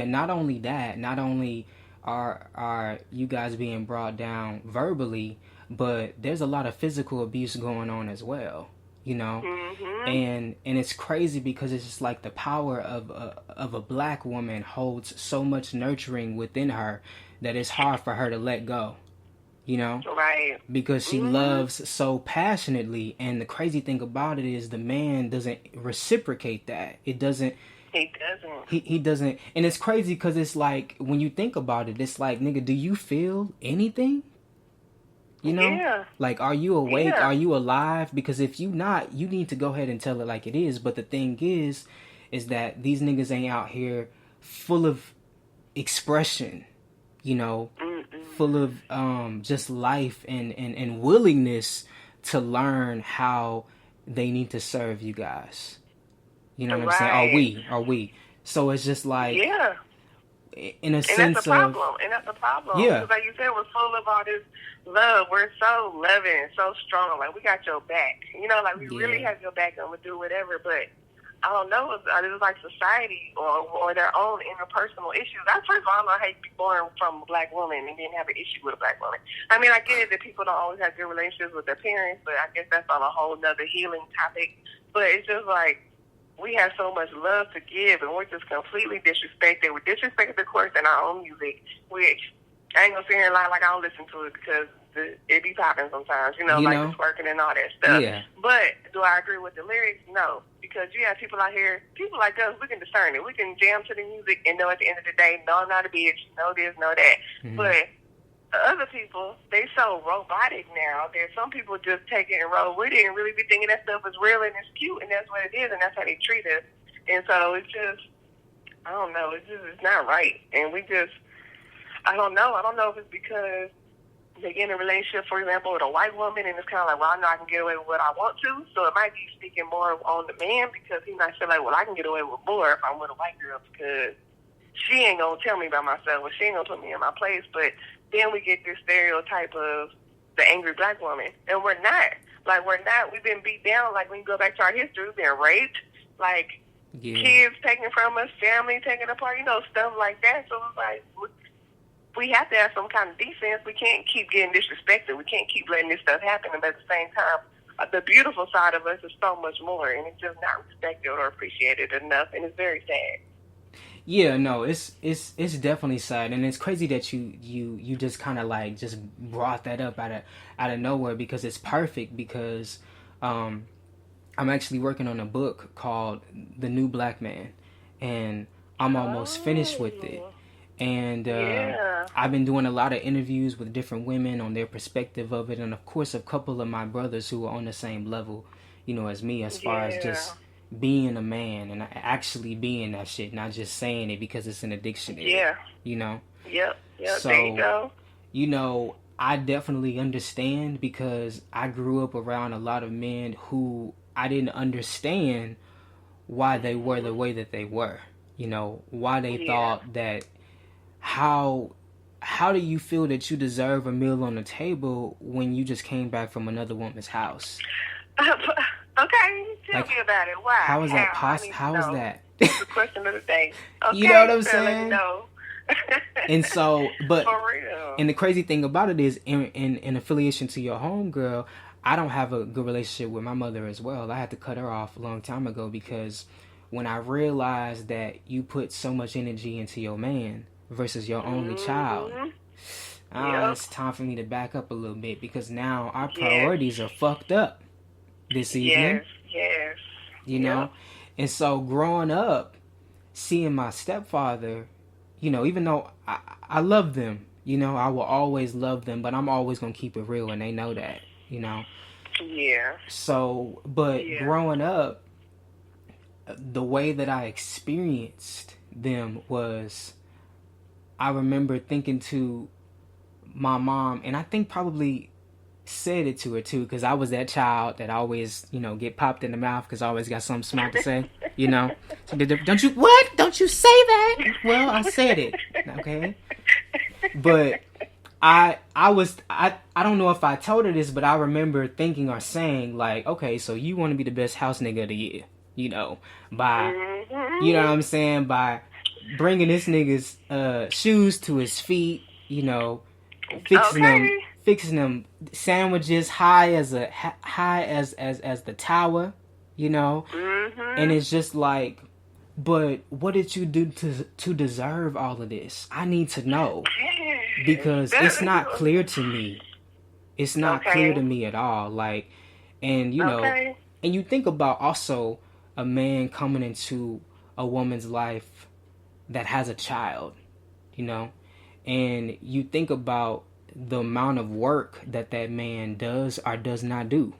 not only are you guys being brought down verbally, but there's a lot of physical abuse going on as well, Mm-hmm. and it's crazy because it's just like the power of a black woman holds so much nurturing within her that it's hard for her to let go, right? Because she loves so passionately, and the crazy thing about it is the man doesn't reciprocate that. He doesn't, and it's crazy because it's like, when you think about it, it's like, nigga, do you feel anything? Yeah. Like, are you awake? Yeah. Are you alive? Because if you not, you need to go ahead and tell it like it is. But the thing is that these niggas ain't out here full of expression, full of just life and willingness to learn how they need to serve you guys. You know what I'm saying? Are we? So it's just like, yeah. In a sense that's a problem. And that's a problem. Yeah. Because like you said, we're full of all this love. We're so loving, so strong. Like, we got your back. Like, we really have your back and we'll do whatever. But I don't know. It's like society or their own interpersonal issues. First of all, I hate to be born from a black woman and then have an issue with a black woman. I mean, I get it that people don't always have good relationships with their parents, but I guess that's on a whole nother healing topic. But it's just like, we have so much love to give, and we're just completely disrespected. We're disrespected, of course, in our own music, which I ain't gonna sit here and lie like I don't listen to it because it be popping sometimes, like it's working and all that stuff. Yeah. But do I agree with the lyrics? No, because you have people out here, people like us, we can discern it. We can jam to the music and know at the end of the day, no, I'm not a bitch, know this, know that. Mm-hmm. But other people, they so robotic now that some people just take it and roll with it and really be thinking that stuff is real and it's cute and that's what it is and that's how they treat us. And so it's just, I don't know, it's not right. And I don't know if it's because they get in a relationship, for example, with a white woman, and it's kind of like, well, I know I can get away with what I want to, so it might be speaking more on the man because he might feel like, well, I can get away with more if I'm with a white girl because she ain't gonna tell me about myself, or she ain't gonna put me in my place. But then we get this stereotype of the angry black woman, and we're not. Like, we're not. We've been beat down. Like, when you go back to our history, we've been raped. Like, kids taken from us, family taken apart, stuff like that. So it's like, we have to have some kind of defense. We can't keep getting disrespected. We can't keep letting this stuff happen. And at the same time, the beautiful side of us is so much more, and it's just not respected or appreciated enough, and it's very sad. Yeah, no, it's definitely sad, and it's crazy that you just kind of like just brought that up out of nowhere, because it's perfect, because I'm actually working on a book called The New Black Man, and I'm almost finished with it. And I've been doing a lot of interviews with different women on their perspective of it, and of course a couple of my brothers who are on the same level, as me, as far as just being a man and actually being that shit, not just saying it because it's in a dictionary. Yeah. Yep. So, there you go. I definitely understand, because I grew up around a lot of men who I didn't understand why they were the way that they were. Why they thought that. How do you feel that you deserve a meal on the table when you just came back from another woman's house? Okay, tell me about it. Why? How is that possible? How is that? It's the question of the day. Okay, you know what I'm saying? Let me know. And so, but for real. And the crazy thing about it is, in affiliation to your homegirl, I don't have a good relationship with my mother as well. I had to cut her off a long time ago, because when I realized that you put so much energy into your man versus your only child, it's time for me to back up a little bit, because now our priorities are fucked up this evening. Yes. You know? And so growing up, seeing my stepfather, even though I love them, I will always love them, but I'm always going to keep it real, and they know that, Yeah. So, but growing up, the way that I experienced them was, I remember thinking to my mom, and I think probably said it to her too, because I was that child that always, get popped in the mouth because I always got something smart to say, So don't you say that? Well, I said it, okay? But I don't know if I told her this, but I remember thinking or saying, like, okay, so you want to be the best house nigga of the year, by, you know what I'm saying, by bringing this nigga's shoes to his feet, fixing them sandwiches high as the tower, and it's just like, but what did you do to deserve all of this? I need to know, because it's not clear to me. It's not clear to me at all. Like, and and you think about also a man coming into a woman's life that has a child, and you think about the amount of work that man does or does not do.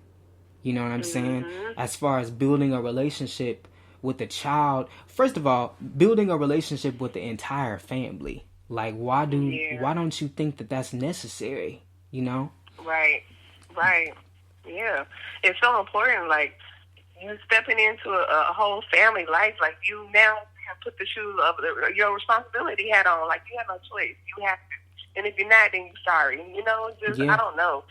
You know what I'm saying? As far as building a relationship with a child, first of all, building a relationship with the entire family. Like, why don't you think that that's necessary? Right. Yeah, it's so important. Like, you stepping into a whole family life. Like, you now have put the shoes of your responsibility hat on. Like, you have no choice. You have to. And if you're not, then you're sorry. I don't know.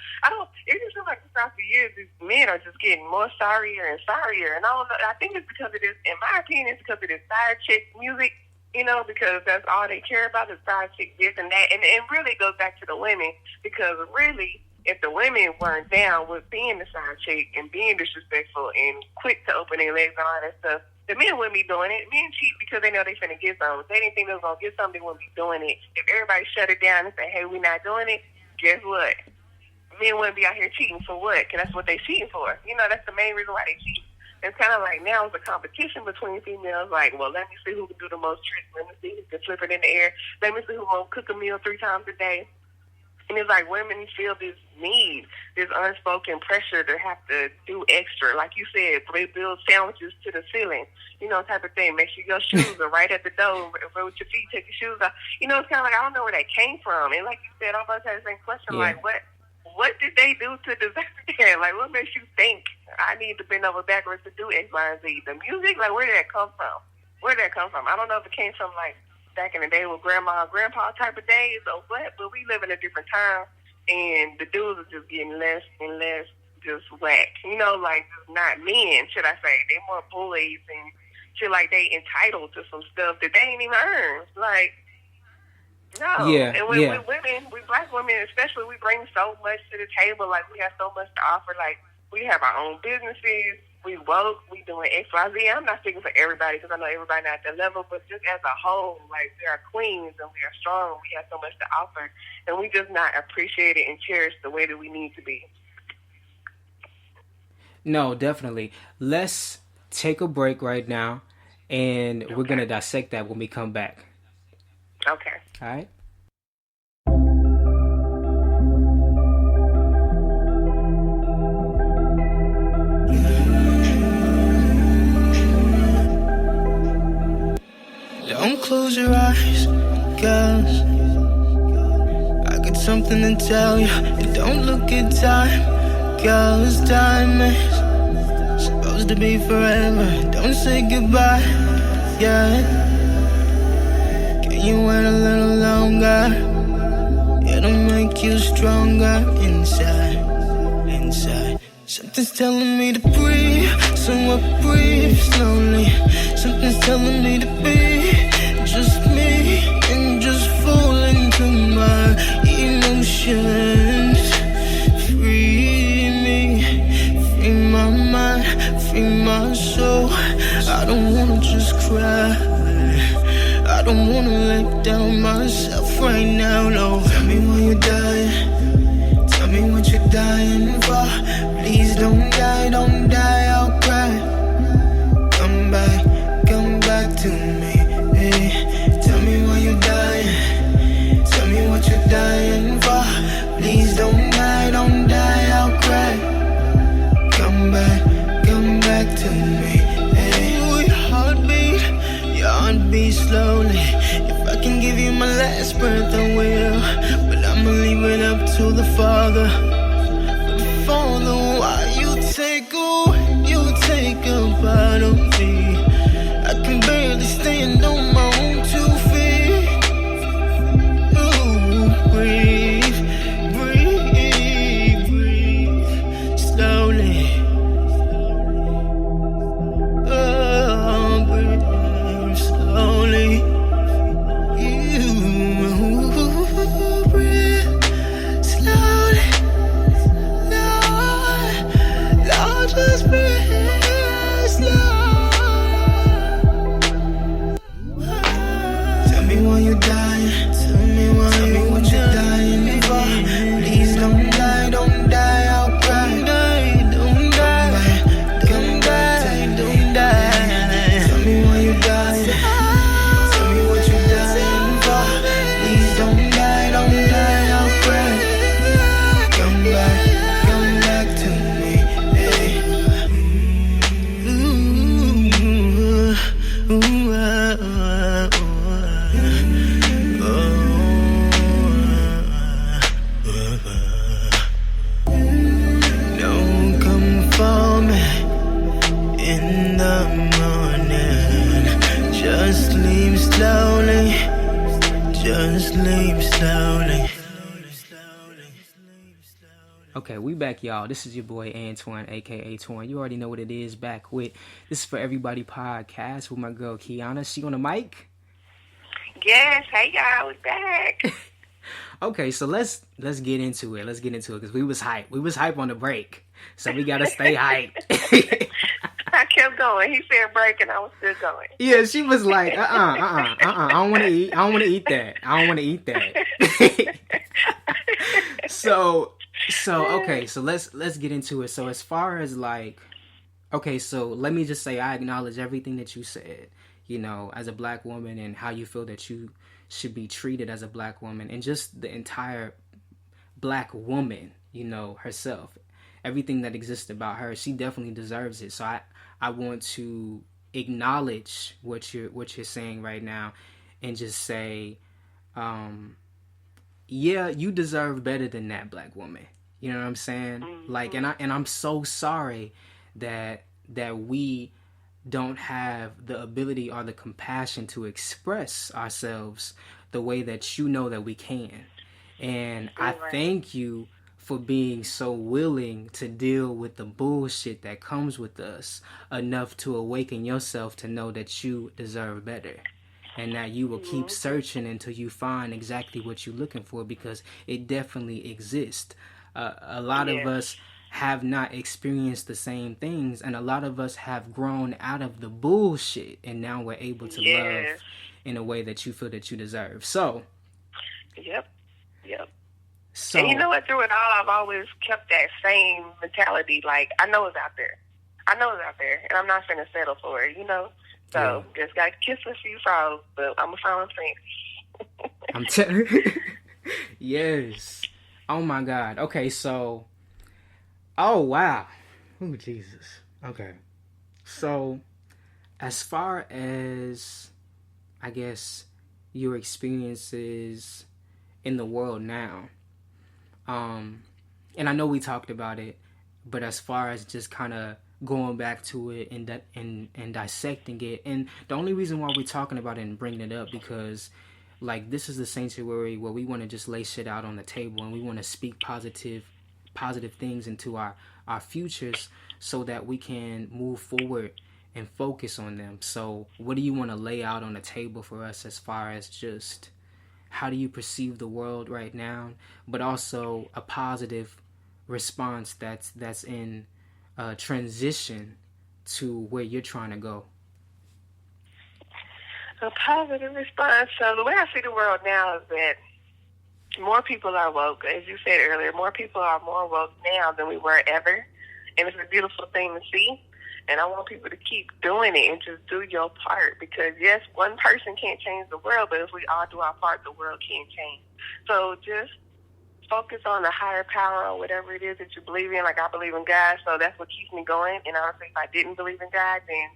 It just feels like throughout the years, these men are just getting more sorrier and sorrier. And I don't know. I think it's because of this, in my opinion, it's because of this side chick music, because that's all they care about is side chick this and that. And it really goes back to the women, because really, if the women weren't down with being the side chick and being disrespectful and quick to open their legs and all that stuff, the men wouldn't be doing it. Men cheat because they know they finna get something. If they didn't think they was gonna get something, they wouldn't be doing it. If everybody shut it down and say, hey, we're not doing it, guess what? Men wouldn't be out here cheating for what? Because that's what they cheating for. That's the main reason why they cheat. It's kind of like now it's a competition between females. Like, well, let me see who can do the most tricks. Let me see who can flip it in the air. Let me see who won't cook a meal 3 times a day. And it's like women feel this need, this unspoken pressure to have to do extra. Like you said, build sandwiches to the ceiling, type of thing. Make sure your shoes are right at the door. With your feet, take your shoes off. It's kind of like, I don't know where that came from. And like you said, I'm about to have the same question, like, what did they do to deserve that? Like, what makes you think I need to bend over backwards to do X, Y, and Z? The music, like, where did that come from? Where did that come from? I don't know if it came from, like, back in the day with grandma and grandpa type of days or what, but we live in a different time, and the dudes are just getting less and less just whack. Like, just not men, should I say. They're more bullies and shit, like they entitled to some stuff that they ain't even earned. Like, no. Yeah, and we women, we black women especially, we bring so much to the table. Like, we have so much to offer. Like, we have our own businesses. We woke, we doing X, Y, Z. I'm not speaking for everybody because I know everybody not at the level, but just as a whole, like, we are queens and we are strong. We have so much to offer, and we just not appreciate it and cherish the way that we need to be. No, definitely. Let's take a break right now, and we're going to dissect that when we come back. Okay. All right. Don't close your eyes, cause I got something to tell you. And don't look at time, cause time is supposed to be forever. Don't say goodbye, yeah. Can you wait a little longer? It'll make you stronger inside. Something's telling me to breathe, so I breathe slowly. Something's telling me to be just me and just fall into my emotions. Free me, free my mind, free my soul. I don't wanna just cry, I don't wanna let down myself right now, no. Tell me why you're dying, tell me what you're dying for. Please don't die, I'll cry. Come back to me, hey. Tell me why you're dying, tell me what you're dying for. Please don't die, I'll cry. Come back to me, hey. Ooh, your heartbeat slowly. If I can give you my last breath, I will. But I'ma leave it up to the Father. Father, why you take a part of me? I can barely stand on my own 2 feet. Ooh, breathe slowly. Oh, breathe slowly. You breathe slowly. Lord, just breathe slow. Tell me why you're dying, tell me what you're dying for. Please don't die, I'll cry. Don't die. Tell me why you're dying, tell me what you're dying for. Please don't die, I'll cry. Come back to me, hey. Don't come for me in the morning. Just leave slowly. Okay, we back, y'all. This is your boy Antoine, aka Twan. You already know what it is. Back with This Is For Everybody podcast with my girl Keonna. She on the mic? Yes, hey y'all, we back. Okay, so let's get into it. Because we was hype. We was hype on the break, so we gotta stay hype. I kept going. He said break, and I was still going. Yeah, she was like, I don't want to eat. I don't want to eat that. So okay, so let's get into it. So as far as like, okay, so let me just say I acknowledge everything that you said, as a black woman and how you feel that you should be treated as a black woman and just the entire black woman, you know, herself. Everything that exists about her, she definitely deserves it. So I want to acknowledge what you're saying right now, and just say, yeah, you deserve better than that, black woman. You know what I'm saying? Like, and I'm so sorry that we don't have the ability or the compassion to express ourselves the way that you know that we can. And I thank you for being so willing to deal with the bullshit that comes with us enough to awaken yourself to know that you deserve better. And that you will keep searching until you find exactly what you're looking for, because it definitely exists. A lot of us have not experienced the same things, and a lot of us have grown out of the bullshit, and now we're able to love in a way that you feel that you deserve. So, Yep. So, and you know what? Through it all, I've always kept that same mentality. Like, I know it's out there, and I'm not finna settle for it. You know. So just got to kiss a few frogs, but I'm a found friend. I'm telling you. Yes. Oh my God. Okay, so. Oh wow. Oh Jesus. Okay. So, as far as, I guess, your experiences in the world now, and I know we talked about it, but as far as just kind of going back to it and dissecting it, and the only reason why we're talking about it and bringing it up, because like, this is the sanctuary where we want to just lay shit out on the table, and we want to speak positive things into our futures, so that we can move forward and focus on them. So what do you want to lay out on the table for us, as far as just how do you perceive the world right now, but also a positive response that's in transition to where you're trying to go? A positive response. So the way I see the world now is that more people are woke. As you said earlier, more people are more woke now than we were ever. And it's a beautiful thing to see. And I want people to keep doing it and just do your part. Because, yes, one person can't change the world, but if we all do our part, the world can change. So just focus on the higher power or whatever it is that you believe in. Like, I believe in God, so that's what keeps me going. And honestly, if I didn't believe in God, then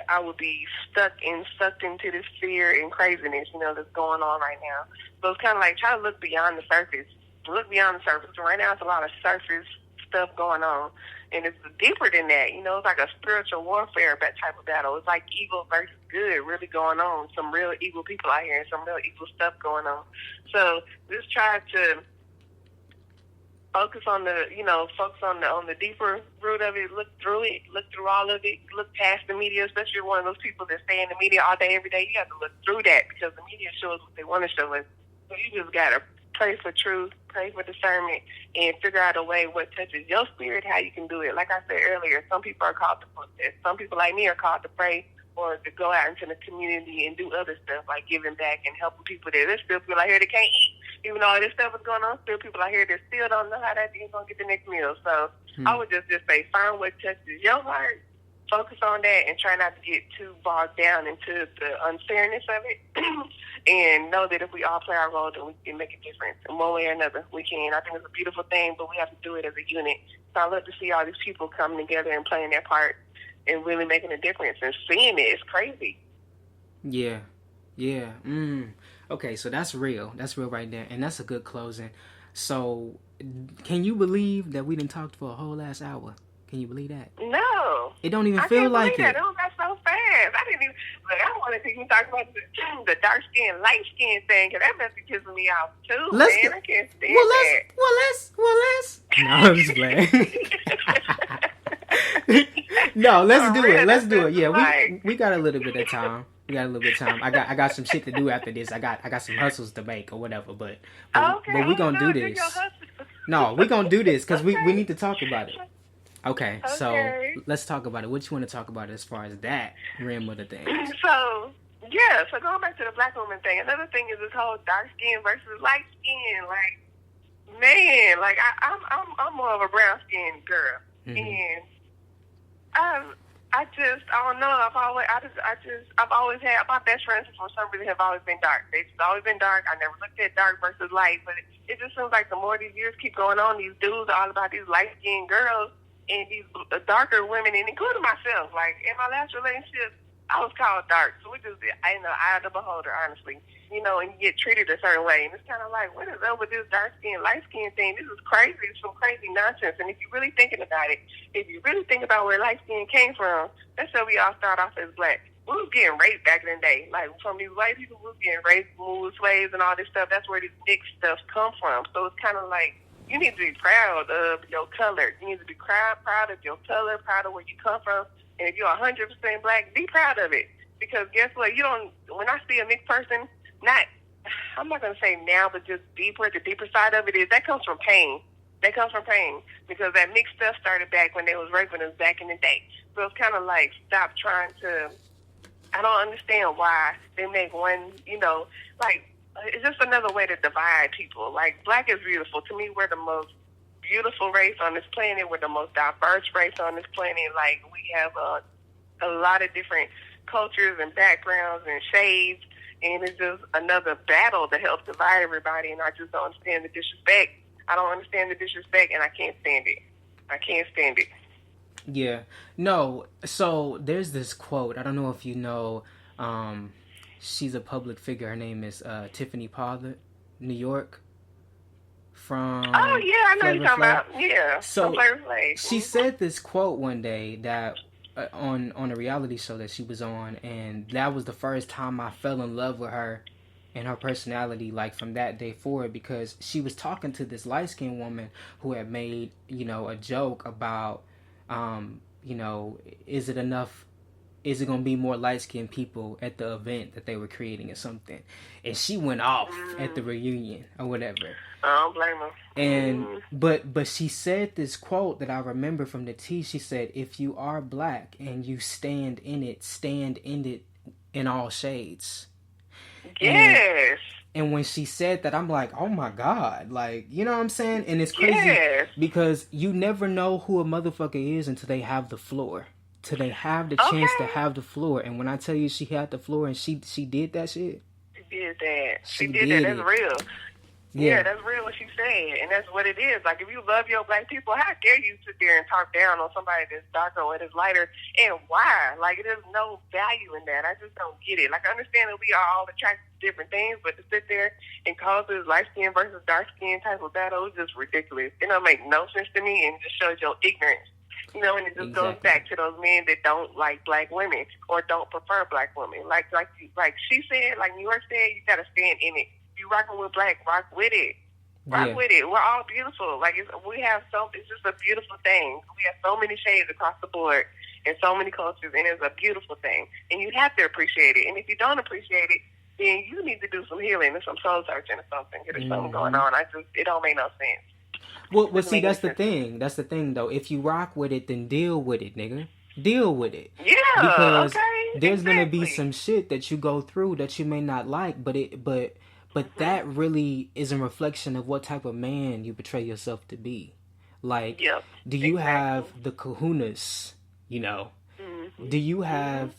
I would be sucked into this fear and craziness, that's going on right now. So it's kind of like, try to look beyond the surface. Look beyond the surface. Right now, it's a lot of surface stuff going on. And it's deeper than that. It's like a spiritual warfare type of battle. It's like evil versus good really going on. Some real evil people out here and some real evil stuff going on. So just try to focus on the deeper root of it. Look through it. Look through all of it. Look past the media, especially if you're one of those people that stay in the media all day, every day. You have to look through that, because the media shows what they want to show us. So you just got to pray for truth, pray for discernment, and figure out a way what touches your spirit, how you can do it. Like I said earlier, some people are called to protest. Some people like me are called to pray, or to go out into the community and do other stuff like giving back and helping people there. There's still people out here that can't eat. Even though all this stuff is going on, still people out here that still don't know how that thing's going to get the next meal. So I would just say, find what touches your heart, focus on that, and try not to get too bogged down into the unfairness of it. And know that if we all play our role, then we can make a difference in one way or another. We can. I think it's a beautiful thing, but we have to do it as a unit. So I love to see all these people coming together and playing their part and really making a difference, and seeing it is crazy. Yeah. Okay, so that's real. That's real right there, and that's a good closing. So, can you believe that we didn't talk for a whole last hour? Can you believe that? No. It don't even feel like it. That. It was so fast. I didn't even. Look, I wanted to even talk about the dark skin, light skin thing, because that must be pissing me off too. I can't stand that. Well, let's. No, I'm just playing. No, let's do it. Let's do it. Yeah, we got a little bit of time. I got some shit to do after this. I got some hustles to make or whatever. But we gonna do this. No, we gonna do this because we need to talk about it. Okay, so let's talk about it. What you want to talk about as far as that realm of the thing? So going back to the black woman thing, another thing is this whole dark skin versus light skin. Like, man, like I'm more of a brown skinned girl, and I don't know. I've always had my best friends for some reason have always been dark. They've just always been dark. I never looked at dark versus light, but it just seems like the more these years keep going on, these dudes are all about these light skinned girls and these darker women, and including myself. Like in my last relationship, I was called dark, so we just, eye of the beholder, honestly. And you get treated a certain way, and it's kind of like, what is up with this dark skin, light skin thing? This is crazy. It's some crazy nonsense. And if you're really thinking about it, if you really think about where light skin came from, that's how we all start off as black. We was getting raped back in the day, like from these white people. We was getting raped, moved, slaves, and all this stuff. That's where this mixed stuff come from. So it's kind of like you need to be proud of your color. You need to be proud of your color, proud of where you come from. And if you're 100% black, be proud of it. Because guess what? When I see a mixed person, I'm not going to say now, but just deeper, the deeper side of it is that comes from pain. That comes from pain because that mixed stuff started back when they was raping us back in the day. So it's kind of like stop trying to. I don't understand why they make one. It's just another way to divide people. Like black is beautiful to me. We're the most beautiful race on this planet. We're the most diverse race on this planet. Like we have a lot of different cultures and backgrounds and shades. And it's just another battle to help divide everybody, and I just don't understand the disrespect. I don't understand the disrespect, and I can't stand it. I can't stand it. Yeah. No, so there's this quote. I don't know if you know, she's a public figure. Her name is Tiffany Pollard, New York. From Oh, yeah, I know you're talking about. Yeah, so Flavor she said this quote one day that on a reality show that she was on, and that was the first time I fell in love with her and her personality, like from that day forward, because she was talking to this light-skinned woman who had made, a joke about, is it going to be more light-skinned people at the event that they were creating or something? And she went off at the reunion or whatever. I don't blame her. And but she said this quote that I remember from the tea. She said, "If you are black and you stand in it in all shades." Yes. And when she said that, I'm like, oh my God, like, you know what I'm saying? And it's crazy because you never know who a motherfucker is until they have the floor. Till they have the chance to have the floor. And when I tell you she had the floor and she did that shit. She did that. She did that. That's real. Yeah, that's real what she said, and that's what it is. Like, if you love your black people, how dare you sit there and talk down on somebody that's darker or that's lighter, and why? Like, there's no value in that. I just don't get it. Like, I understand that we are all attracted to different things, but to sit there and cause this light skin versus dark skin type of battle is just ridiculous. It don't make no sense to me, and it just shows your ignorance. And it just goes back to those men that don't like black women or don't prefer black women. Like she said, like New York said, you got to stand in it. You rocking with black, rock with it. Rock with it. We're all beautiful. Like it's just a beautiful thing. We have so many shades across the board and so many cultures, and it's a beautiful thing. And you have to appreciate it. And if you don't appreciate it, then you need to do some healing or some soul searching or something. There's something going on. It don't make no sense. Well, see, that's the thing. That's the thing, though. If you rock with it, then deal with it, nigga. Deal with it. Yeah. Because there's gonna be some shit that you go through that you may not like, but that really is a reflection of what type of man you portray yourself to be. Like, do you have the kahunas, Do you have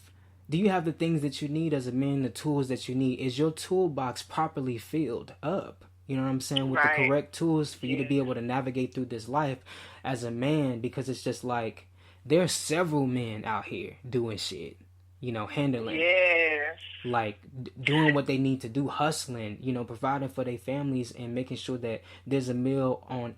the things that you need as a man, the tools that you need? Is your toolbox properly filled up? You know what I'm saying? With the correct tools for you to be able to navigate through this life as a man, because it's just like, there's several men out here doing shit. Handling, like doing what they need to do, hustling, providing for their families and making sure that there's a meal on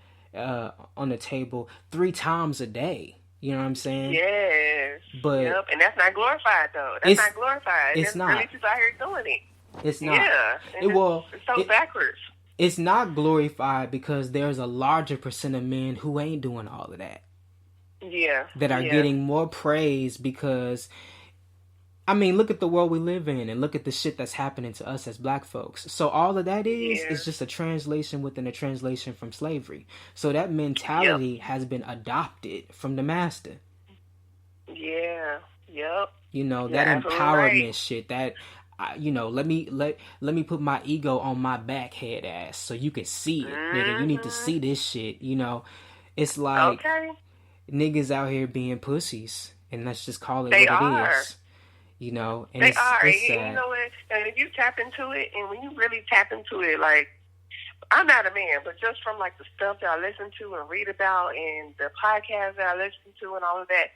the table 3 times a day. You know what I'm saying? Yes. But and that's not glorified though. That's not glorified. It's not. Really people out here doing it. It's not. Yeah. It's so backwards. It's not glorified because there's a larger percent of men who ain't doing all of that. Yeah. That are getting more praise because, I mean, look at the world we live in and look at the shit that's happening to us as black folks. So all of that is just a translation within a translation from slavery. So that mentality has been adopted from the master. Yeah. Yep. That empowerment shit, that, let me put my ego on my back head ass so you can see it, nigga. You need to see this shit, It's like, niggas out here being pussies, and let's just call it They what are. it is. You know, and They it's are. sad. You know what? And if you tap into it, and when you really tap into it, like, I'm not a man, but just from like the stuff that I listen to and read about, and the podcasts that I listen to, and all of that,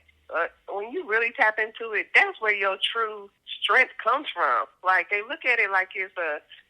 when you really tap into it, that's where your true strength comes from. Like, they look at it like it's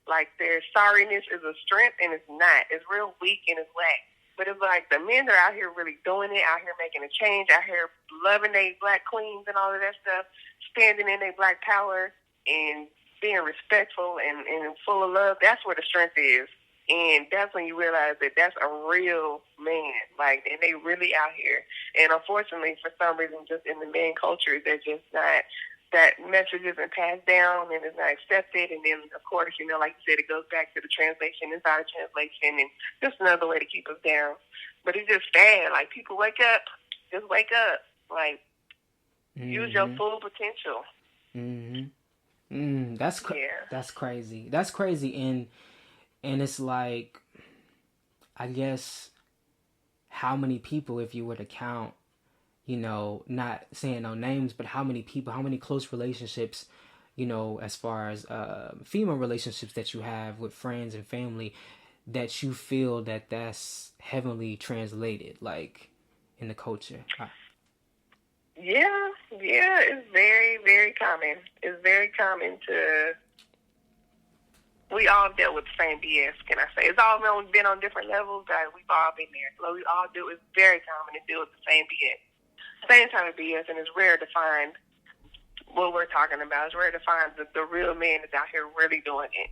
like their sorriness is a strength, and it's not. It's real weak and it's whack. But it's like the men that are out here really doing it, out here making a change, out here loving their black queens and all of that stuff, standing in their black power and being respectful and full of love. That's where the strength is. And that's when you realize that that's a real man. Like, and they really out here. And unfortunately, for some reason, just in the man culture, they're just not, that message isn't passed down and it's not accepted. And then, of course, you know, like you said, it goes back to the translation, inside of translation, and just another way to keep us down. But it's just sad. Like, people wake up. Just wake up. Like, use your full potential. That's crazy. That's crazy. And it's like, I guess, how many people, if you were to count, you know, not saying no names, but how many people, how many close relationships, you know, as far as female relationships that you have with friends and family, that you feel that that's heavily translated, like, in the culture? Yeah, it's very, very common. It's very common to... We all dealt with the same BS, can I say. It's all been on different levels, but we've all been there. So we all do. It's very common to deal with the same BS. Same type of BS, and it's rare to find what we're talking about. It's rare to find the real man that's out here really doing it.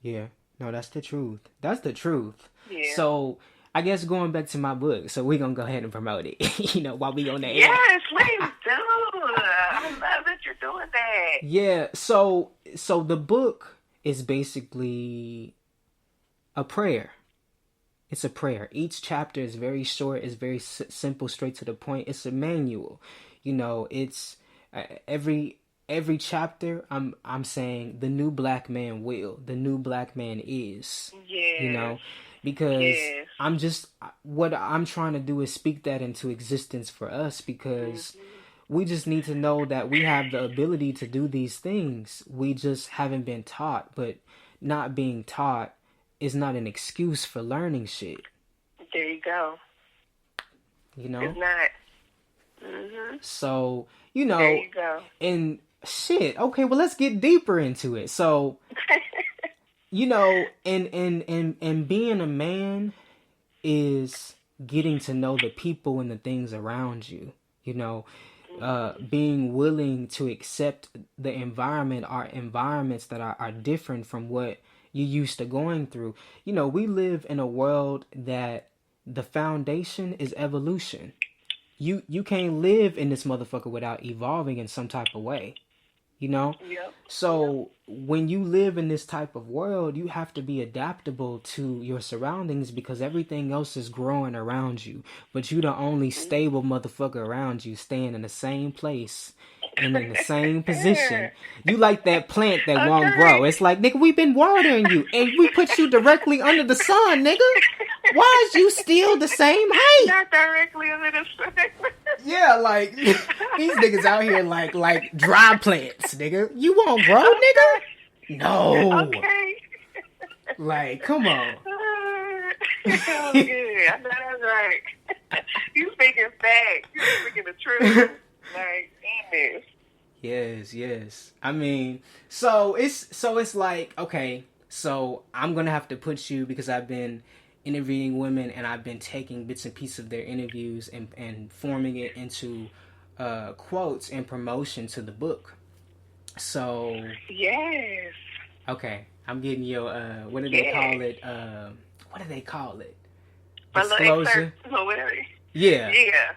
Yeah. No, that's the truth. That's the truth. Yeah. So, I guess going back to my book, so we're going to go ahead and promote it, you know, while we on the air. Yes, please do. I love that you're doing that. Yeah, so the book is basically a prayer. It's a prayer. Each chapter is very short. It's very simple, straight to the point. It's a manual. You know, it's every chapter. I'm saying the new black man will. The new black man is. Yeah. You know, because what I'm trying to do is speak that into existence for us, because we just need to know that we have the ability to do these things. We just haven't been taught, but not being taught is not an excuse for learning shit. There you go. You know? It's not. So, you know, there you go. And shit, okay, well, let's get deeper into it. So, you know, and being a man is getting to know the people and the things around you, you know. Being willing to accept the environment, our environments that are different from what you're used to going through. You know, we live in a world that the foundation is evolution. You can't live in this motherfucker without evolving in some type of way, you know? Yep. So when you live in this type of world, you have to be adaptable to your surroundings, because everything else is growing around you. But you the only stable motherfucker around you, staying in the same place and in the same position. You like that plant that won't grow. It's like, nigga, we've been watering you and we put you directly under the sun, nigga. Why is you still the same height? Not directly under the sun. Yeah, like, these niggas out here like dry plants, nigga. You won't grow, nigga? No. Okay. Like, come on. Oh, good. I know that's right. You speaking facts. You speaking the truth. Like, goodness. Yes. I mean, so it's like, okay, so I'm gonna have to put you, because I've been interviewing women and I've been taking bits and pieces of their interviews and forming it into quotes and promotion to the book. So yes. Okay, I'm getting your what do they call it? What do they call it? Disclosure or whatever. Yeah.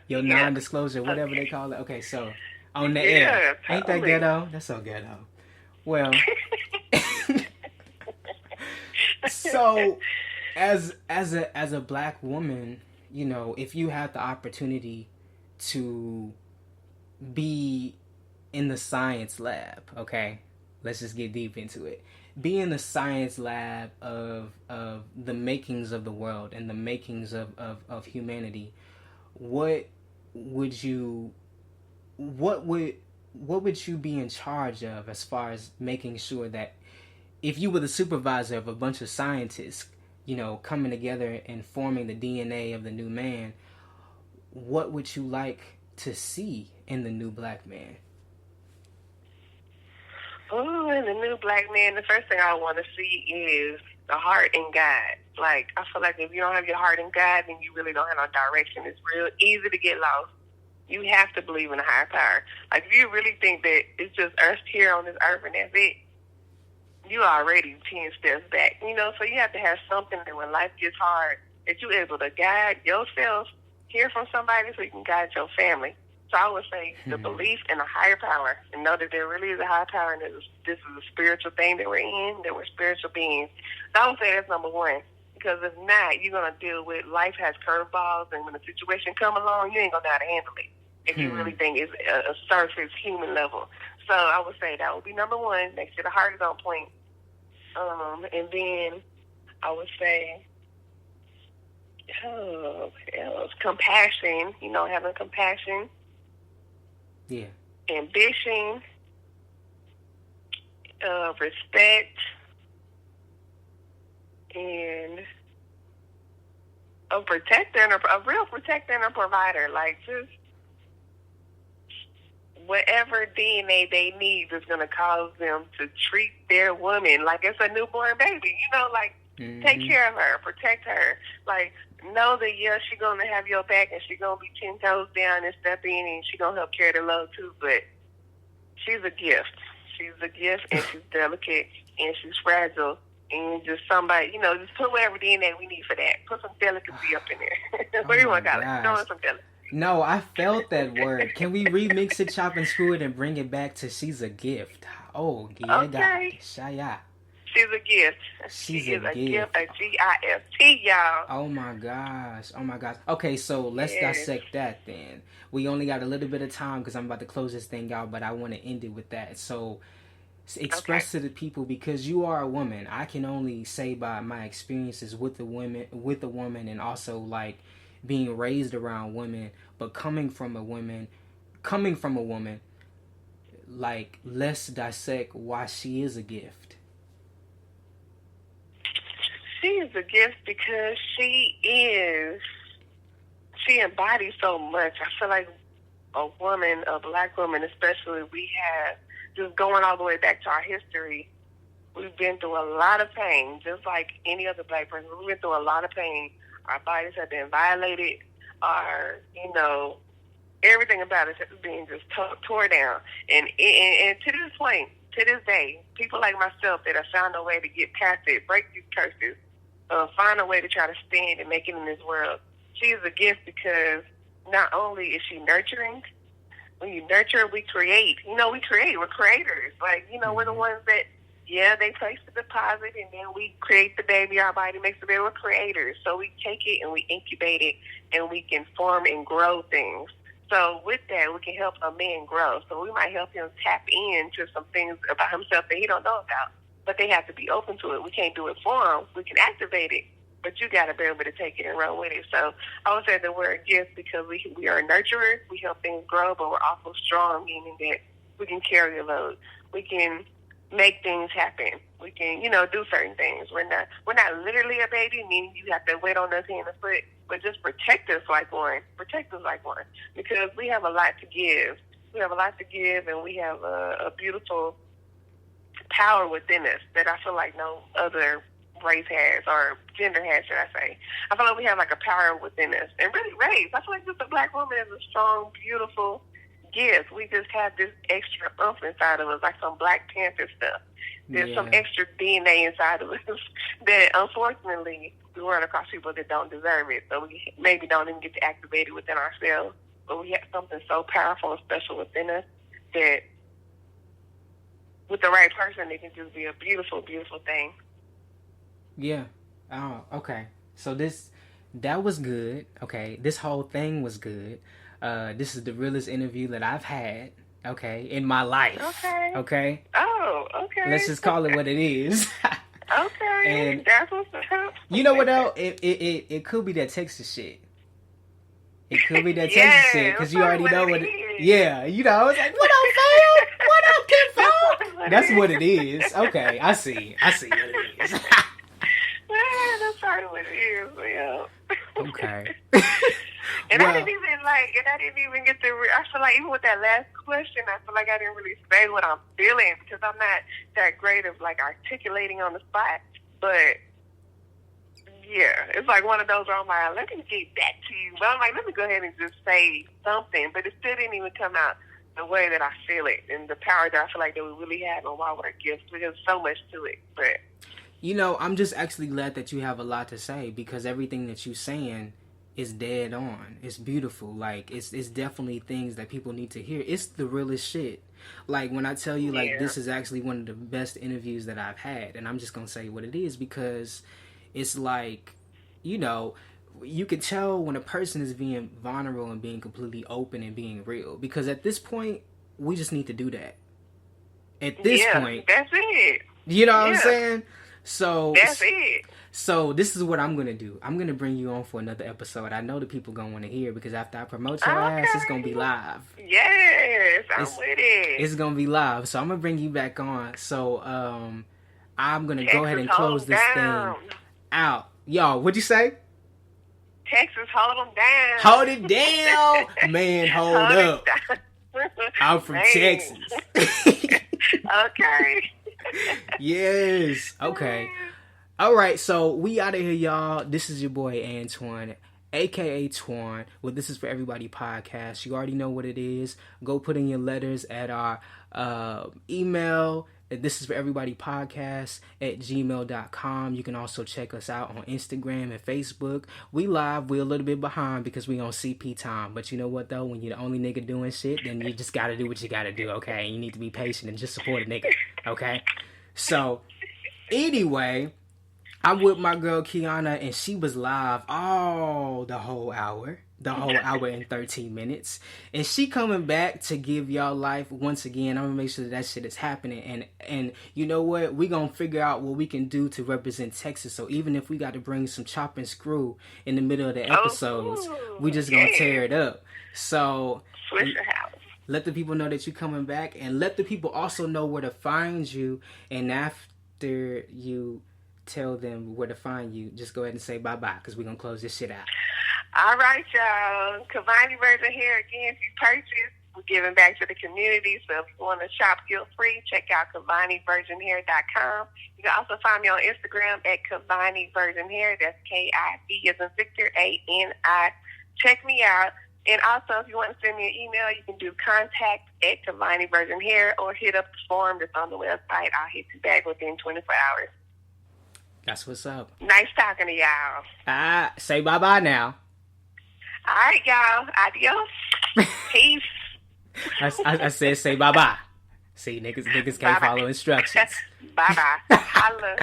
Your non-disclosure, whatever they call it. Okay, so on the air. Totally. Ain't that ghetto? That's so ghetto. Well, so as a black woman, you know, if you have the opportunity to be in the science lab, okay, let's just get deep into it. Be in the science lab of the makings of the world and the makings of humanity. what would you what would you be in charge of as far as making sure that if you were the supervisor of a bunch of scientists, coming together and forming the DNA of the new man, what would you like to see in the new black man? Oh, in the new black man, the first thing I want to see is the heart in God. Like, I feel like if you don't have your heart in God, then you really don't have no direction. It's real easy to get lost. You have to believe in a higher power. Like, if you really think that it's just us here on this earth and that's it, you already 10 steps back. So you have to have something that when life gets hard, that you're able to guide yourself, hear from somebody so you can guide your family. So I would say the belief in a higher power and know that there really is a higher power and that this is a spiritual thing that we're in, that we're spiritual beings. So I would say that's number one. Because if not, you're going to deal with life has curveballs, and when a situation come along, you ain't going to know how to handle it if you really think it's a surface human level. So I would say that would be number one. Make sure the heart is on point. And then I would say, what else? Compassion, having compassion. Yeah. Ambition. Respect. And a protector, and a real protector and a provider. Like, just whatever DNA they need is going to cause them to treat their woman like it's a newborn baby. Take care of her, protect her. Like, know that, she's going to have your back and she's going to be 10 toes down and step in and she's going to help carry the load too. But she's a gift. She's a gift, and she's delicate, and she's fragile. And just somebody, just put whatever DNA we need for that. Put some delicacy up in there. What do you want to call it? Throw in some delicacy. No, I felt that word. Can we remix it, chop and screw it, and bring it back to she's a gift? Oh, yeah, okay. Shaya. She's a gift. She's a gift, a gift, y'all. Oh my gosh. Okay, so let's dissect that then. We only got a little bit of time because I'm about to close this thing out, but I want to end it with that. So express to the people, because you are a woman. I can only say by my experiences with the woman, and also like being raised around women, but coming from a woman, like, let's dissect why she is a gift. She is a gift because she embodies so much. I feel like a black woman especially, we have, just going all the way back to our history, we've been through a lot of pain, just like any other black person. We've been through a lot of pain. Our bodies have been violated. Everything about us is being just tore down. And to this point, to this day, people like myself that have found a way to get past it, break these curses, find a way to try to stand and make it in this world. She is a gift because not only is she nurturing, when you nurture, we create. We're creators. Like, we're the ones that, they place the deposit and then we create the baby. Our body makes the baby. We're creators. So we take it and we incubate it and we can form and grow things. So with that, we can help a man grow. So we might help him tap into some things about himself that he don't know about. But they have to be open to it. We can't do it for him. We can activate it, but you got to be able to take it and run with it. So I would say that we're a gift because we are nurturers. We help things grow, but we're also strong, meaning that we can carry a load. We can make things happen. We can, do certain things. We're not literally a baby, meaning you have to wait on us hand and foot, but just protect us like one. Protect us like one, because we have a lot to give. We have a lot to give, and we have a beautiful power within us that I feel like no other race has, or gender has, should I say. I feel like we have like a power within us. And really race, I feel like just a black woman is a strong, beautiful gift. We just have this extra oomph inside of us, like some Black Panther stuff. There's some extra DNA inside of us that unfortunately we run across people that don't deserve it. So we maybe don't even get to activate it within ourselves. But we have something so powerful and special within us that with the right person, it can just be a beautiful, beautiful thing. Yeah. Oh, okay. So that was good. Okay. This whole thing was good. This is the realest interview that I've had, okay, in my life. Okay. Okay? Oh, okay. Let's just call it what it is. Okay. And that's what's up. You know what else? It could be that Texas shit. It could be that Yeah, Texas shit because you already that's know what what it it. is. Yeah, you know, it's like, what up, fam? What up, Kim Fam? That's what it is. Okay, I see what it is. Man, that's probably what it is. Yeah. Okay. And Well, I didn't even get to. I feel like even with that last question, I feel like I didn't really say what I'm feeling because I'm not that great of like articulating on the spot. But yeah, it's like one of those where I'm like, let me get back to you. But I'm like, let me go ahead and just say something. But it still didn't even come out the way that I feel it and the power that I feel like that we really have on why we're gifts. There's so much to it. But you know, I'm just actually glad that you have a lot to say because everything that you're saying is dead on. It's beautiful. Like, it's definitely things that people need to hear. It's the realest shit. Like, when I tell you, like, this is actually one of the best interviews that I've had, and I'm just going to say what it is because it's like, you know, you can tell when a person is being vulnerable and being completely open and being real because at this point, we just need to do that. At this point. That's it. You know what I'm saying? So that's it. So this is what I'm gonna do. I'm gonna bring you on for another episode. I know the people gonna want to hear because after I promote your ass, it's gonna be live. Yes, I'm with it. It's gonna be live. So I'm gonna bring you back on. So I'm gonna go ahead and close this thing out. Y'all, what'd you say? Texas, hold them down. Hold it down, man. Hold up. I'm from Texas. Okay. Yes. Okay. All right. So we out of here, y'all. This is your boy Antoine, aka Twan. Well, this is for everybody podcast. You already know what it is. Go put in your letters at our email. This is for everybody podcast at gmail.com. You can also check us out on Instagram and Facebook. We live. We're a little bit behind because we on CP time. But you know what though? When you're the only nigga doing shit, then you just gotta do what you gotta do, okay? You need to be patient and just support a nigga, okay? So anyway, I'm with my girl Keonna and she was live the whole hour and 13 minutes. And she coming back to give y'all life once again. I'm gonna make sure that shit is happening. And you know what? We gonna figure out what we can do to represent Texas. So even if we got to bring some chop and screw in the middle of the episodes, we just gonna tear it up. So let the people know that you're coming back and let the people also know where to find you. And after you tell them where to find you, just go ahead and say bye-bye because we're gonna close this shit out. All right, y'all. Keonna Virgin Hair again. If you purchase, we're giving back to the community. So if you want to shop guilt-free, check out KeonnaVirginHair.com. You can also find me on Instagram at Keonna Virgin Hair. That's K-I-V as in Victor, A-N-I. Check me out. And also, if you want to send me an email, you can do contact at Keonna Virgin Hair or hit up the form that's on the website. I'll hit you back within 24 hours. That's what's up. Nice talking to y'all. Say bye-bye now. All right, y'all. Adios. Peace. I said say bye-bye. See, niggas can't Bye-bye. follow instructions. Bye-bye. Holla.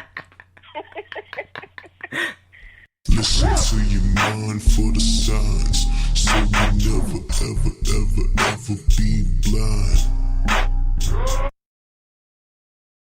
Listen to your mind for the signs, so you never, ever, ever, ever be blind.